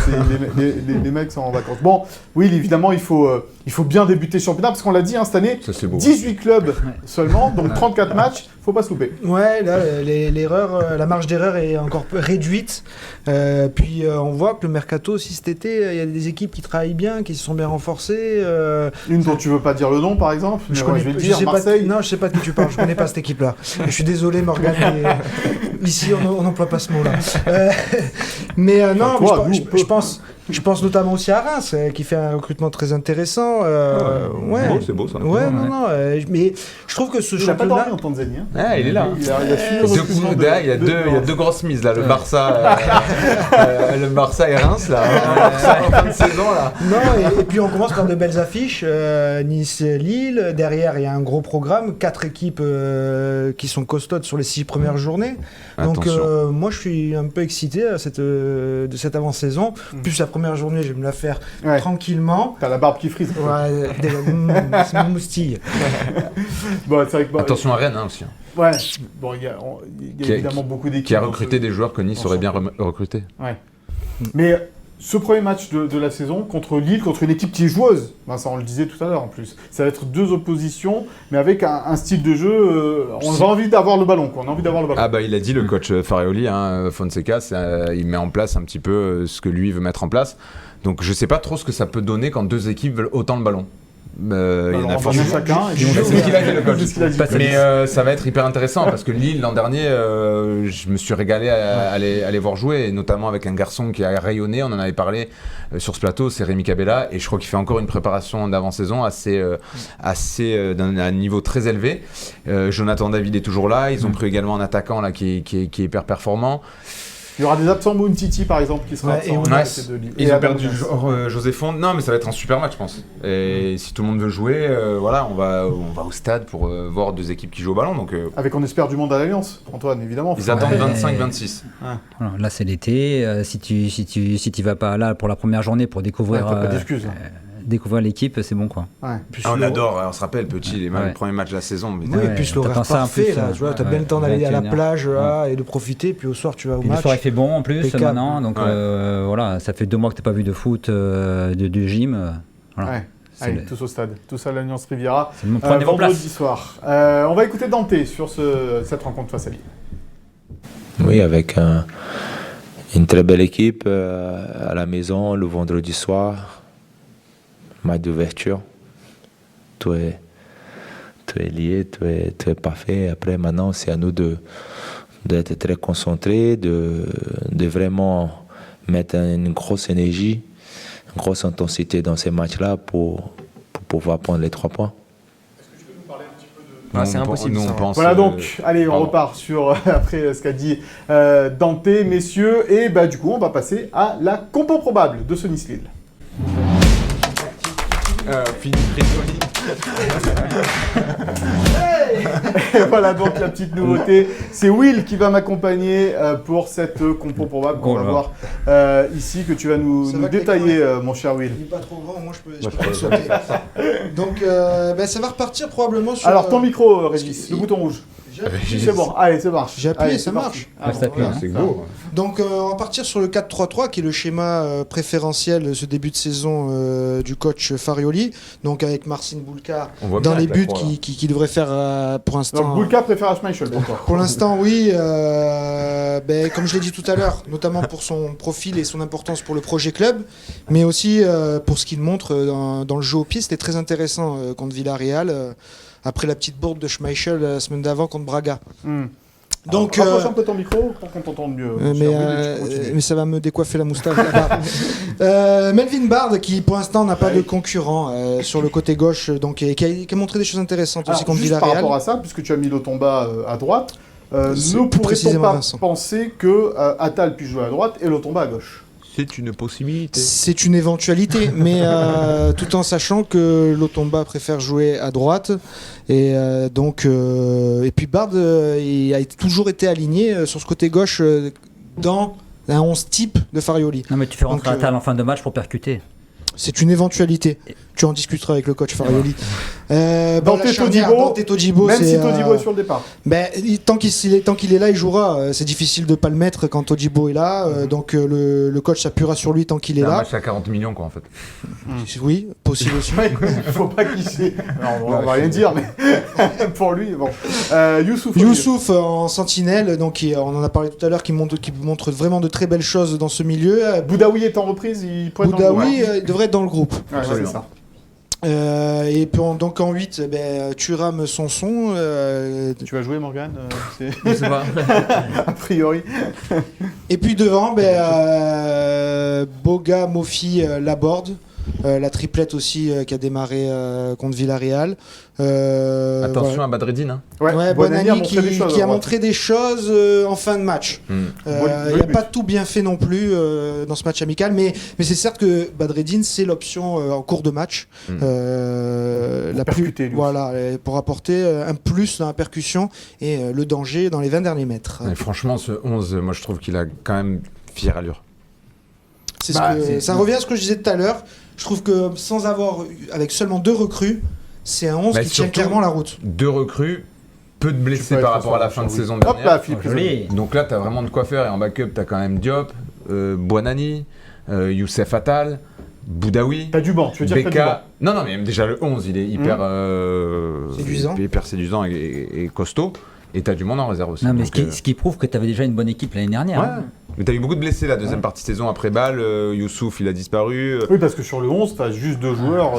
les mecs sont en vacances. Bon, oui, évidemment, il faut bien débuter le championnat, parce qu'on l'a dit, cette année, ça, c'est beau. 18 clubs seulement, donc 34 matchs, faut pas se louper. Ouais, là, la marge d'erreur est encore réduite. Puis on voit que le mercato aussi cet été, il y a des équipes qui travaillent bien, qui se sont bien renforcées. Une dont tu veux pas dire le nom, par exemple. Je vais dire Marseille. Non, je sais pas de qui tu parles. Je connais pas cette équipe-là. Je suis désolé, Morgan. Mais ici, on n'emploie pas ce mot-là. Non, toi, je pense notamment aussi à Reims, qui fait un recrutement très intéressant. C'est beau ça. Ouais, non. Mais je trouve que ce championnat. Il n'a pas dormi en Tanzanie. Il est là. Il y a deux grosses mises là. Le Barça et Reims là. En fin de saison là. Non, et puis on commence par de belles affiches. Nice-Lille. Derrière, il y a un gros programme. 4 équipes qui sont costaudes sur les 6 premières journées. Donc moi, je suis un peu excité de cette avant-saison. Plus la première journée, je vais me la faire tranquillement. T'as la barbe qui frise. Ouais, c'est mon moustille. Bon, c'est vrai que, attention à Rennes aussi. Ouais, bon, il y a évidemment beaucoup d'équipes. Qui a recruté des joueurs que Nice aurait bien recruté. Ouais. Mais ce premier match de la saison contre Lille, contre une équipe qui est joueuse, ça on le disait tout à l'heure en plus, ça va être 2 oppositions, mais avec un style de jeu, on a envie d'avoir le ballon, quoi. On a envie d'avoir le ballon. Ah bah il a dit le coach Farioli, Fonseca, il met en place un petit peu ce que lui veut mettre en place. Donc je sais pas trop ce que ça peut donner quand 2 éques veulent autant le ballon. Il y en a forcément chacun. C'est ce qu'il a dit le coach. Mais ça va être hyper intéressant parce que Lille l'an dernier, je me suis régalé à les voir jouer, et notamment avec un garçon qui a rayonné. On en avait parlé sur ce plateau, c'est Rémi Cabella, et je crois qu'il fait encore une préparation d'avant-saison assez d'un niveau très élevé. Jonathan David est toujours là. Ils ont pris également un attaquant là qui est hyper performant. Il y aura des absents, Moumtiti par exemple, qui sera absent. Ils ont perdu José Font. Non, mais ça va être un super match, je pense. Et si tout le monde veut jouer, on va au stade pour voir 2 équipes qui jouent au ballon. Donc, avec on espère du monde à l'Alliance, Antoine, évidemment. Ils attendent 25-26. Voilà, là, c'est l'été. Si tu vas pas là pour la première journée pour découvrir. T'as pas d'excuses. Découvrir l'équipe, c'est bon quoi. On adore, on se rappelle petit, les premiers matchs de la saison. Oui, et puis l'horaire parfait, là, tu vois, t'as bien le temps d'aller à la plage et de profiter, puis au soir tu vas au match. Le soir il fait bon en plus maintenant, donc voilà, ça fait 2 mois que t'as pas vu de foot, du gym. Voilà. Allez, tous au stade, tous à l'Alliance Riviera. C'est mon premier vendredi soir. On va écouter Dante sur cette rencontre face à Lille. Oui, avec une très belle équipe à la maison le vendredi soir. Match d'ouverture, tout est lié, tout est parfait. Après, maintenant, c'est à nous d'être très concentrés, de vraiment mettre une grosse énergie, une grosse intensité dans ces matchs-là pour pouvoir prendre les 3 points. Est-ce que tu peux nous parler un petit peu de... C'est impossible. Voilà donc, allez, on repart sur après ce qu'a dit Dante, messieurs, et du coup, on va passer à la compo probable de ce Nice-Lille. Philippe Rizzoli. Et voilà donc la petite nouveauté. C'est Will qui va m'accompagner pour cette compo probable qu'on va voir ici, que tu vas nous détailler, mon cher Will. Il n'est pas trop grand, moi je peux pas le sauter. Donc ça va repartir probablement sur... Alors ton micro, Régis, le bouton rouge. C'est bon, allez, ça marche. J'ai appuyé, Allez, ça marche. C'est gros. Donc on va partir sur le 4-3-3 qui est le schéma préférentiel ce début de saison du coach Farioli. Donc avec Marcin Bulka dans les buts qui devrait faire pour l'instant. Donc Bulka préfère Schmeichel. Pour l'instant oui, comme je l'ai dit tout à l'heure, notamment pour son profil et son importance pour le projet club, mais aussi pour ce qu'il montre dans le jeu au pied. C'était très intéressant contre Villarreal. Après la petite bourde de Schmeichel la semaine d'avant contre Braga. Donc, rapproche un peu ton micro pour qu'on t'entende mieux. Mais ça va me décoiffer la moustache là-bas. Melvin Bard qui pour l'instant n'a pas de concurrent sur le côté gauche, donc et qui a montré des choses intéressantes aussi contre Villarreal. Par rapport à ça, puisque tu as mis Lotomba à droite, ne pourrait-on pas penser que Attal puisse jouer à droite et Lotomba à gauche? C'est une possibilité. C'est une éventualité, mais tout en sachant que Lotomba préfère jouer à droite. Et puis Bard il a toujours été aligné sur ce côté gauche dans un 11 type de Farioli. Non mais tu fais rentrer Attal en fin de match pour percuter. C'est une éventualité. Tu en discuteras avec le coach Farioli. Dante Todibo, même si Todibo est sur le départ. Tant qu'il est là, il jouera. C'est difficile de ne pas le mettre quand Todibo est là. Donc le coach s'appuiera sur lui tant qu'il est là. C'est un match à 40 millions quoi en fait. Oui, possible aussi. Il ne faut pas qu'il s'est... On va rien dire, mais pour lui, bon. Youssouf en sentinelle, donc on en a parlé tout à l'heure, qui montre vraiment de très belles choses dans ce milieu. Boudaoui est en reprise, il pourrait être dans le groupe. Boudaoui devrait être dans le groupe. Ouais, c'est ça. Et puis donc en 8, Thuram Sanson. Tu vas jouer Morgane Je sais pas. A priori. Et puis devant, Boga, Mofi, Laborde. La triplette aussi qui a démarré contre Villarreal. Attention à Badreddine. Hein. Bonani qui a montré des choses en fin de match. Il n'a pas tout bien fait non plus dans ce match amical, mais c'est certes que Badreddine c'est l'option en cours de match. La plus, pour apporter un plus dans la percussion et le danger dans les 20 derniers mètres. Mais franchement, ce 11, moi je trouve qu'il a quand même fière allure. Ça revient à ce que je disais tout à l'heure. Je trouve que avec seulement 2 recrues, c'est un 11 qui tient clairement la route. 2 recrues, peu de blessés par rapport à la fin de saison dernière. Donc là, tu as vraiment de quoi faire. Et en backup, tu as quand même Diop, Buonani, Youssef Attal, Boudaoui. T'as du banc, tu veux dire Beka. Non, mais déjà le 11, il est hyper séduisant et costaud. Et t'as du monde en réserve aussi. Non, mais ce qui prouve que t'avais déjà une bonne équipe l'année dernière. Ouais. Mais t'as eu beaucoup de blessés la deuxième partie de saison après Bâle. Youssouf, il a disparu. Oui, parce que sur le 11, t'as juste 2 joueurs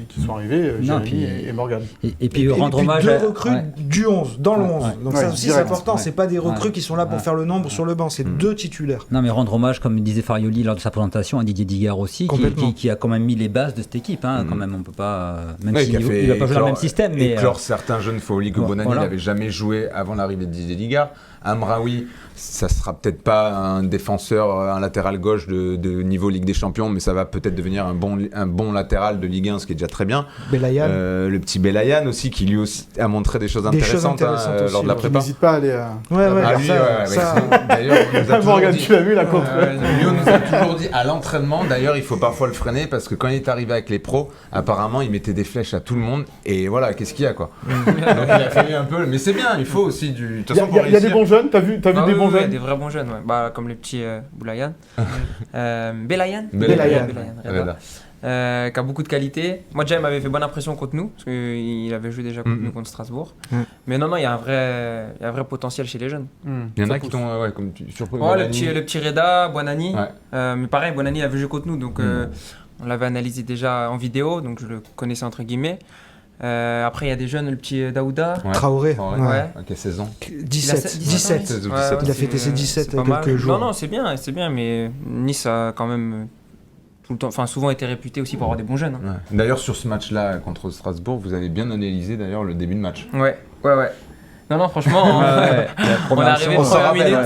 qui sont arrivés, Jérémy et Morgane. Et puis rendre hommage à 2 recrues du 11, dans le 11. Donc ça aussi, c'est important. C'est pas des recrues qui sont là pour faire le nombre sur le banc. C'est 2 titulaires. Non, mais rendre hommage, comme disait Farioli lors de sa présentation, à Didier Digard aussi, qui a quand même mis les bases de cette équipe. Quand même, on peut pas... Même s'il va pas jouer dans le même système. Mais éclore certains jeunes Foli que Bonani n'avait jamais joué avant l'arrivée de Didier Digard. Amraoui, ça sera peut-être pas un défenseur, un latéral gauche de niveau Ligue des Champions, mais ça va peut-être devenir un bon latéral de Ligue 1, ce qui est déjà très bien. Belayan. Le petit Belayan aussi, qui lui aussi a montré des choses intéressantes aussi, lors de la prépa. N'hésite pas à aller D'ailleurs, tu l'as vu la contre. Lui, on nous a toujours dit à l'entraînement, d'ailleurs, il faut parfois le freiner, parce que quand il est arrivé avec les pros, apparemment, il mettait des flèches à tout le monde, et voilà, qu'est-ce qu'il y a, quoi. Donc il a fallu un peu, mais c'est bien, il faut aussi du... Il y a des bons jeunes, t'as vu des bons jeunes? Des vrais bons jeunes, comme les petits Boulayan. Belayan, qui a beaucoup de qualité. Moi déjà il m'avait fait bonne impression contre nous, parce qu'il avait joué déjà contre nous contre Strasbourg. Mais non, il y a un vrai potentiel chez les jeunes. Il y en a qui t'ont comme surpris. Le petit Reda, Buonani. Mais pareil, Buonani avait joué contre nous, donc on l'avait analysé déjà en vidéo, donc je le connaissais entre guillemets. Après il y a des jeunes, le petit Daouda, Traoré, qui a 16 ans, 17. Il a fêté ses 17 il y a quelques jours. Non, c'est bien, mais Nice a quand même tout le temps, souvent été réputé aussi pour avoir des bons jeunes. D'ailleurs sur ce match-là contre Strasbourg, vous avez bien analysé d'ailleurs le début de match. Ouais. Non, franchement, on est arrivé première minute.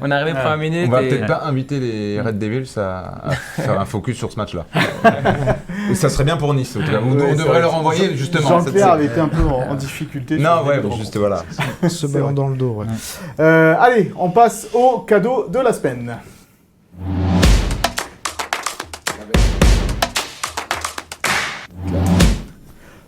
On est arrivé première minute. On va peut-être pas inviter les Red Devils à faire un focus sur ce match-là. Et ça serait bien pour Nice. En tout cas. On devrait leur envoyer justement. Jean-Claire avait été un peu en difficulté. Non, ouais, juste voilà. Ce ballon dans le dos. Ouais. Allez, on passe au cadeau de la semaine.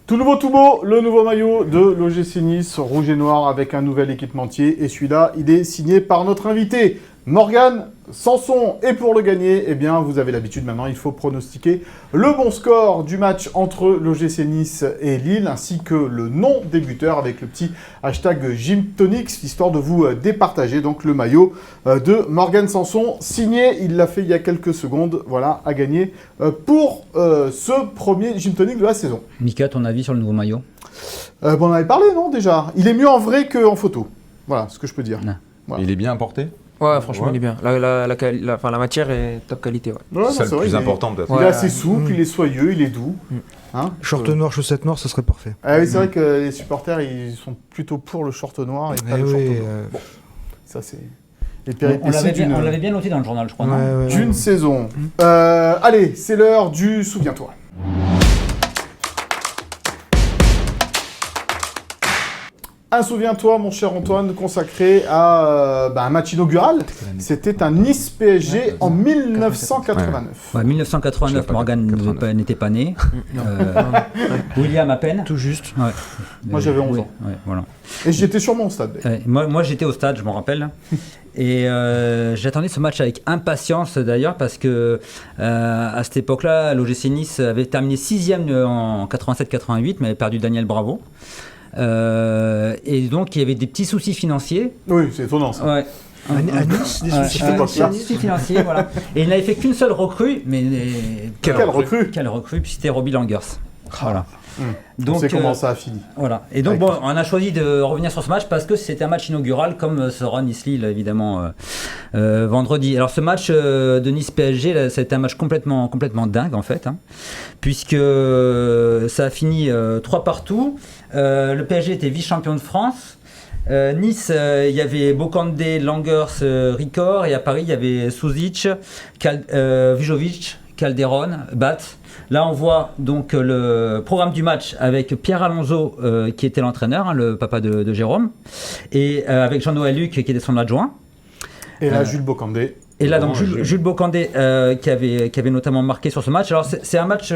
Tout nouveau, tout beau, le nouveau maillot de l'OGC Nice, rouge et noir avec un nouvel équipementier. Et celui-là, il est signé par notre invité, Morgan Sanson. Et pour le gagner, eh bien, vous avez l'habitude maintenant, il faut pronostiquer le bon score du match entre l'OGC Nice et Lille, ainsi que le nom des buteurs avec le petit hashtag Gymtonics, histoire de vous départager donc le maillot de Morgan Sanson, signé, il l'a fait il y a quelques secondes, voilà, à gagner pour ce premier Gymtonic de la saison. Mika, ton avis sur le nouveau maillot? On en avait parlé, non, déjà? Il est mieux en vrai qu'en photo. Voilà ce que je peux dire. Voilà. Il est bien apporté? Ouais, franchement, il est bien. La matière est top qualité. Ouais. C'est le plus important, peut-être. Il est assez souple, il est soyeux, il est doux. Hein, short noir, chaussettes noires, ça serait parfait. Ah oui, c'est vrai que les supporters, ils sont plutôt pour le short noir et pas le short blanc. Bon, ça c'est... On l'avait bien noté dans le journal, je crois. D'une saison. Allez, c'est l'heure du Souviens-toi. Un Souviens-toi, mon cher Antoine, consacré à un match inaugural. C'était un Nice-PSG en 1989. Ouais, 1989, Morgan n'était pas né. William à peine. Tout juste. Ouais. Moi, j'avais 11 ans. Ouais, voilà. Et j'étais sûrement au stade. Moi, j'étais au stade, je m'en rappelle. Et j'attendais ce match avec impatience d'ailleurs parce que à cette époque-là, l'OGC Nice avait terminé 6e en 87-88, mais avait perdu Daniel Bravo. Et donc il y avait des petits soucis financiers. Oui, c'est étonnant ça. Ouais. À Nice, des soucis financiers, voilà. Et il n'avait fait qu'une seule recrue, mais quelle recrue? Quelle recrue? Puis c'était Robbie Langers. Voilà. Donc, on sait comment ça a fini. Voilà. Et donc bon, on a choisi de revenir sur ce match parce que c'était un match inaugural, comme sera Nice-Lille évidemment vendredi. Alors ce match de Nice-PSG, ça a été un match complètement dingue en fait, hein, puisque ça a fini 3-3. Le PSG était vice-champion de France. Nice, il y avait Bokandé, Langers, Ricor, et à Paris il y avait Suzic, Vujovic, Calderon, Bat. Là, on voit donc le programme du match avec Pierre Alonso, qui était l'entraîneur, hein, le papa de Jérôme, et avec Jean-Noël Luc, qui était son adjoint. Et là, Jules Bokandé. Et là, donc, Jules Bokandé, qui avait notamment marqué sur ce match. Alors, c'est un match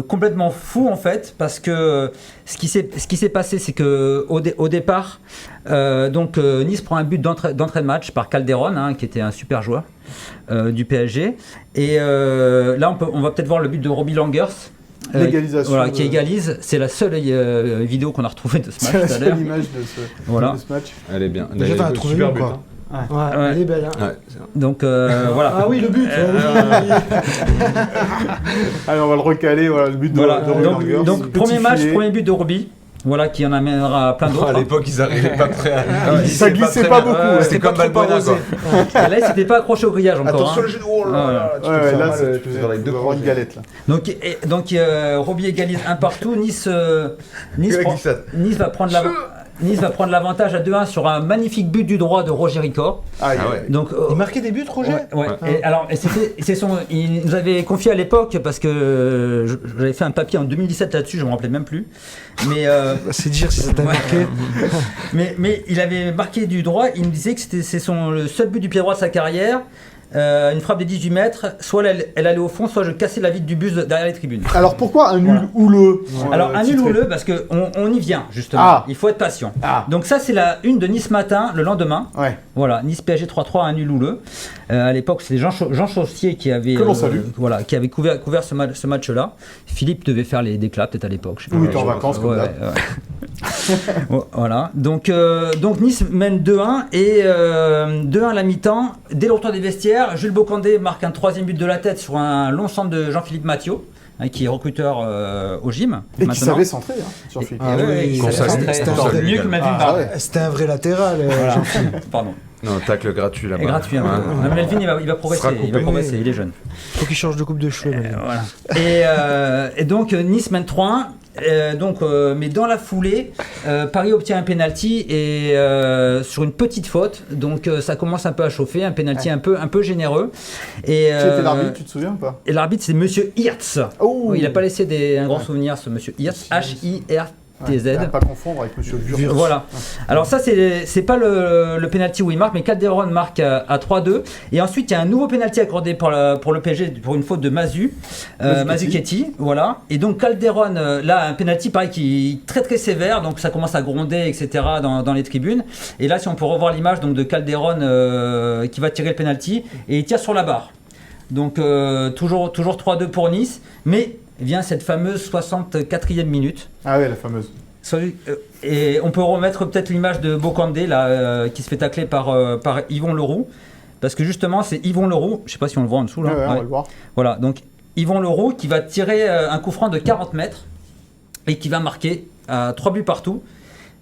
complètement fou, en fait, parce que ce qui s'est passé, c'est qu'au départ, Nice prend un but d'entrée de match par Calderon, hein, qui était un super joueur du PSG. Et là, on va peut-être voir le but de Robbie Langers. L'égalisation. Voilà, qui égalise. C'est la seule vidéo qu'on a retrouvée de ce match. C'est la seule image de ce match. Elle est bien. Déjà, t'en as trouvé une, quoi. Ouais. Elle est belle. Hein. Ouais. Donc voilà. Ah oui, le but. Allez, on va le recaler. Voilà, le but de Robbie Langers. Donc premier but de Robbie. Voilà, qui en amènera plein d'autres. À l'époque, ils n'arrivaient pas très. Ça glissait pas beaucoup. C'était comme Balbona, quoi. Là, ils s'étaient pas accrochés au grillage encore. Attention, le jeu de rôle. Là, tu peux avoir une galette. Là. Donc Robbie égalise un partout. Nice va prendre l'avantage à 2-1 sur un magnifique but du droit de Roger Ricor. Donc, il marquait des buts, Roger. Ouais. Il nous avait confié à l'époque, parce que j'avais fait un papier en 2017 là-dessus, je ne me rappelais même plus. Mais c'est dire si ça t'a marqué. mais il avait marqué du droit, il me disait que c'était le seul but du pied droit de sa carrière. Une frappe de 18 mètres, soit elle allait au fond, soit je cassais la vitre du bus derrière les tribunes. Alors pourquoi un nul houleux? Alors un nul houleux parce qu'on y vient justement, il faut être patient. Donc ça c'est la une de Nice Matin le lendemain. Voilà, Nice PSG 3-3, un nul houleux. À l'époque c'était Jean Chaussier qui avait, qui avait couvert ce match-là. Philippe devait faire les déclats peut-être à l'époque. Oui, t'es en vacances comme ça. Voilà, donc Nice mène 2-1 et 2-1 à la mi-temps. Dès le retour des vestiaires, Jules Bokandé marque un troisième but de la tête sur un long centre de Jean-Philippe Mathieu, qui est recruteur au gym. Et qui savait centrer, Jean-Philippe. Mieux que Melvin. C'était un vrai latéral, Jean-Philippe. Pardon. Non, tacle gratuit là-bas. Gratuit. Melvin, il va progresser. Il est jeune. Faut qu'il change de coupe de cheveux. Voilà. Et donc Nice mène 3-1. Mais dans la foulée, Paris obtient un penalty et sur une petite faute, donc ça commence un peu à chauffer, un penalty un peu généreux. Et, Qui était l'arbitre, tu te souviens ou pas? Et l'arbitre, c'est Monsieur Hirtz. Oh. Il n'a pas laissé un grand souvenir, ce Monsieur Hirtz, H-I-R-T-Z. À pas confondre avec Monsieur Burtz. Voilà. Alors ça, c'est pas le penalty où il marque, mais Calderon marque à 3-2. Et ensuite, il y a un nouveau penalty accordé pour le PSG pour une faute de Mazzucchetti. Voilà. Et donc Calderon, là, un penalty pareil qui est très très sévère, donc ça commence à gronder, etc. dans les tribunes. Et là, si on peut revoir l'image donc de Calderon qui va tirer le penalty et il tire sur la barre. Donc toujours 3-2 pour Nice, mais vient cette fameuse 64e minute. Ah ouais, la fameuse. Et on peut remettre peut-être l'image de Bocandé là, qui se fait tacler par Yvon Leroux. Parce que justement, c'est Yvon Leroux, je ne sais pas si on le voit en dessous là. Ouais, on va le voir. Voilà, donc Yvon Leroux qui va tirer un coup franc de 40 mètres et qui va marquer 3 buts partout.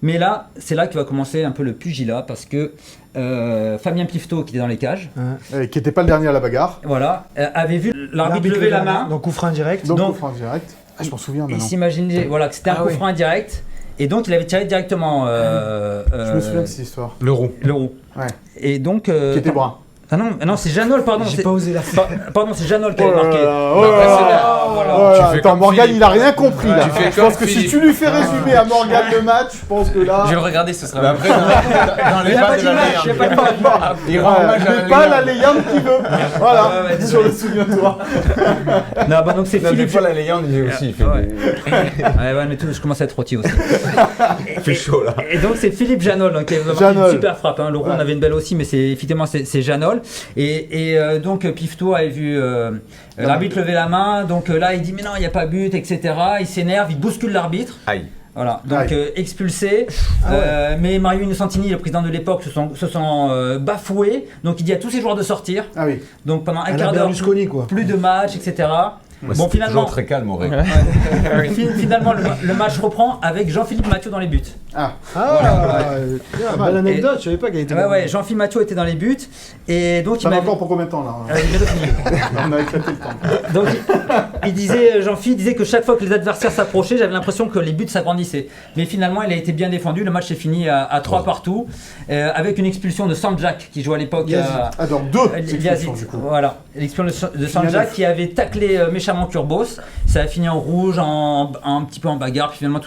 Mais là, c'est là qu'il va commencer un peu le pugilat parce que Fabien Pifto, qui était dans les cages, qui n'était pas le dernier à la bagarre, voilà, avait vu l'arbitre lever la main. Donc coup franc direct. Donc coup franc direct. Ah, je m'en souviens maintenant. Il s'imaginait voilà, que c'était un coup franc indirect. Et donc il avait tiré directement. Je me souviens de cette histoire. Leroux. Ouais. Et donc. Qui était brun. Ah non, c'est Janol, pardon. J'ai pas osé la faire. Pardon, c'est Janol qui avait marqué. Attends, Morgane, il a rien compris là. Je pense que si tu lui fais résumer à Morgane le match, je pense que là. Je vais le regarder, ce sera. Mais après, dans les pas de la légende. Il rend hommage à pas la légende qui veut. Voilà, sur le souviens-toi. Non, bah donc c'est Philippe. Des fois, la légende, il aussi, il fait ouais, mais je commence à être rôti aussi. Il fait chaud là. Et donc c'est Philippe Janol qui a marqué une super frappe. Laurent en avait une belle aussi, mais effectivement c'est Janol. Et donc Pifto avait vu l'arbitre lever la main, donc là il dit mais non il n'y a pas but, etc. Il s'énerve, il bouscule l'arbitre. Aïe. Voilà, donc expulsé. Mais Mario Innocentini, le président de l'époque, se sont bafoués. Donc il dit à tous ses joueurs de sortir. Ah oui. Donc pendant un quart d'heure, plus de match, etc. Ouais, bon, finalement, très calme, Auré. Finalement, le match reprend avec Jean-Philippe Mathieu dans les buts. Belle anecdote, je savais pas qu'elle était. Ouais, Jean-Philippe Mathieu était dans les buts et donc il m'a encore pour combien de temps là? On a éclaté le temps. Donc Jean-Philippe disait que chaque fois que les adversaires s'approchaient, j'avais l'impression que les buts s'agrandissaient. Mais finalement, il a été bien défendu. Le match est fini à 3 partout avec une expulsion de Sanjak qui jouait à l'époque. Donc 2 expulsions du coup. Voilà, l'expulsion de Sanjak qui avait taclé méchamment Kurbos. Ça a fini en rouge, un petit peu en bagarre. Puis finalement,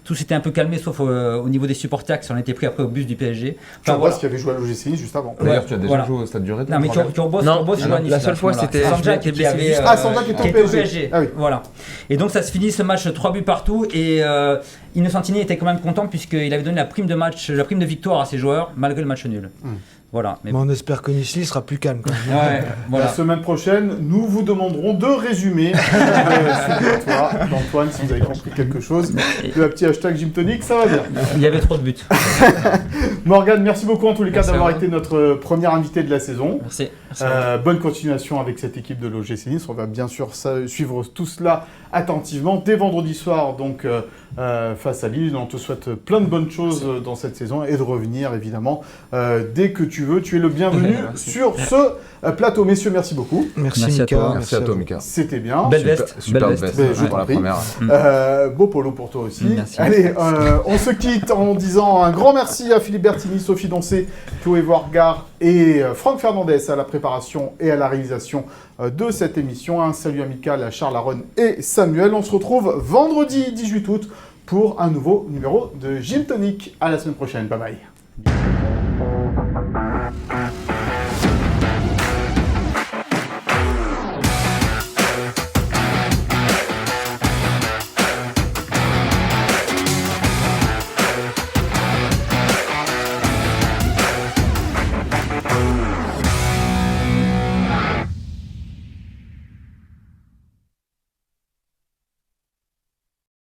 tout s'était un peu calmé, sauf au niveau des supporters qui s'en étaient pris après au bus du PSG. Kurbos qui avait joué à l'OGC Nice juste avant. D'ailleurs, tu as déjà joué au Stade du Ré? Non, mais Kurbos jouait à Nice. La seule fois, c'était Sanjak qui avait. Sanjak qui était au PSG. Ah oui. Voilà. Et donc, ça se finit ce match 3 buts partout. Et Innocentini était quand même content puisqu'il avait donné la prime de victoire à ses joueurs malgré le match nul. Voilà. Mais on espère que Nice sera plus calme quand même. La semaine prochaine, nous vous demanderons de résumer d'Antoine, si vous avez compris quelque chose. Le petit hashtag Gymtonic, ça va bien. Il y avait trop de buts. Morgane, merci beaucoup en tous les cas d'avoir été notre première invitée de la saison. Merci. Bonne continuation avec cette équipe de l'OGC Nice. On va bien sûr suivre tout cela attentivement dès vendredi soir donc face à Lille. On te souhaite plein de bonnes choses dans cette saison et de revenir évidemment dès que tu veux. Tu es le bienvenu sur ce plateau. Messieurs, merci beaucoup. Merci à toi. Merci à toi, Mika. C'était bien. Belle veste. Super veste. Je pour la première. Beau polo pour toi aussi. Merci. Allez, on se quitte en disant un grand merci à Philippe Bertini, Sophie Doncé, Chloé Wargard et Franck Fernandez à la préparation et à la réalisation de cette émission. Un salut amical à Charles Aron et Samuel. On se retrouve vendredi 18 août pour un nouveau numéro de Gymtonic. À la semaine prochaine. Bye bye.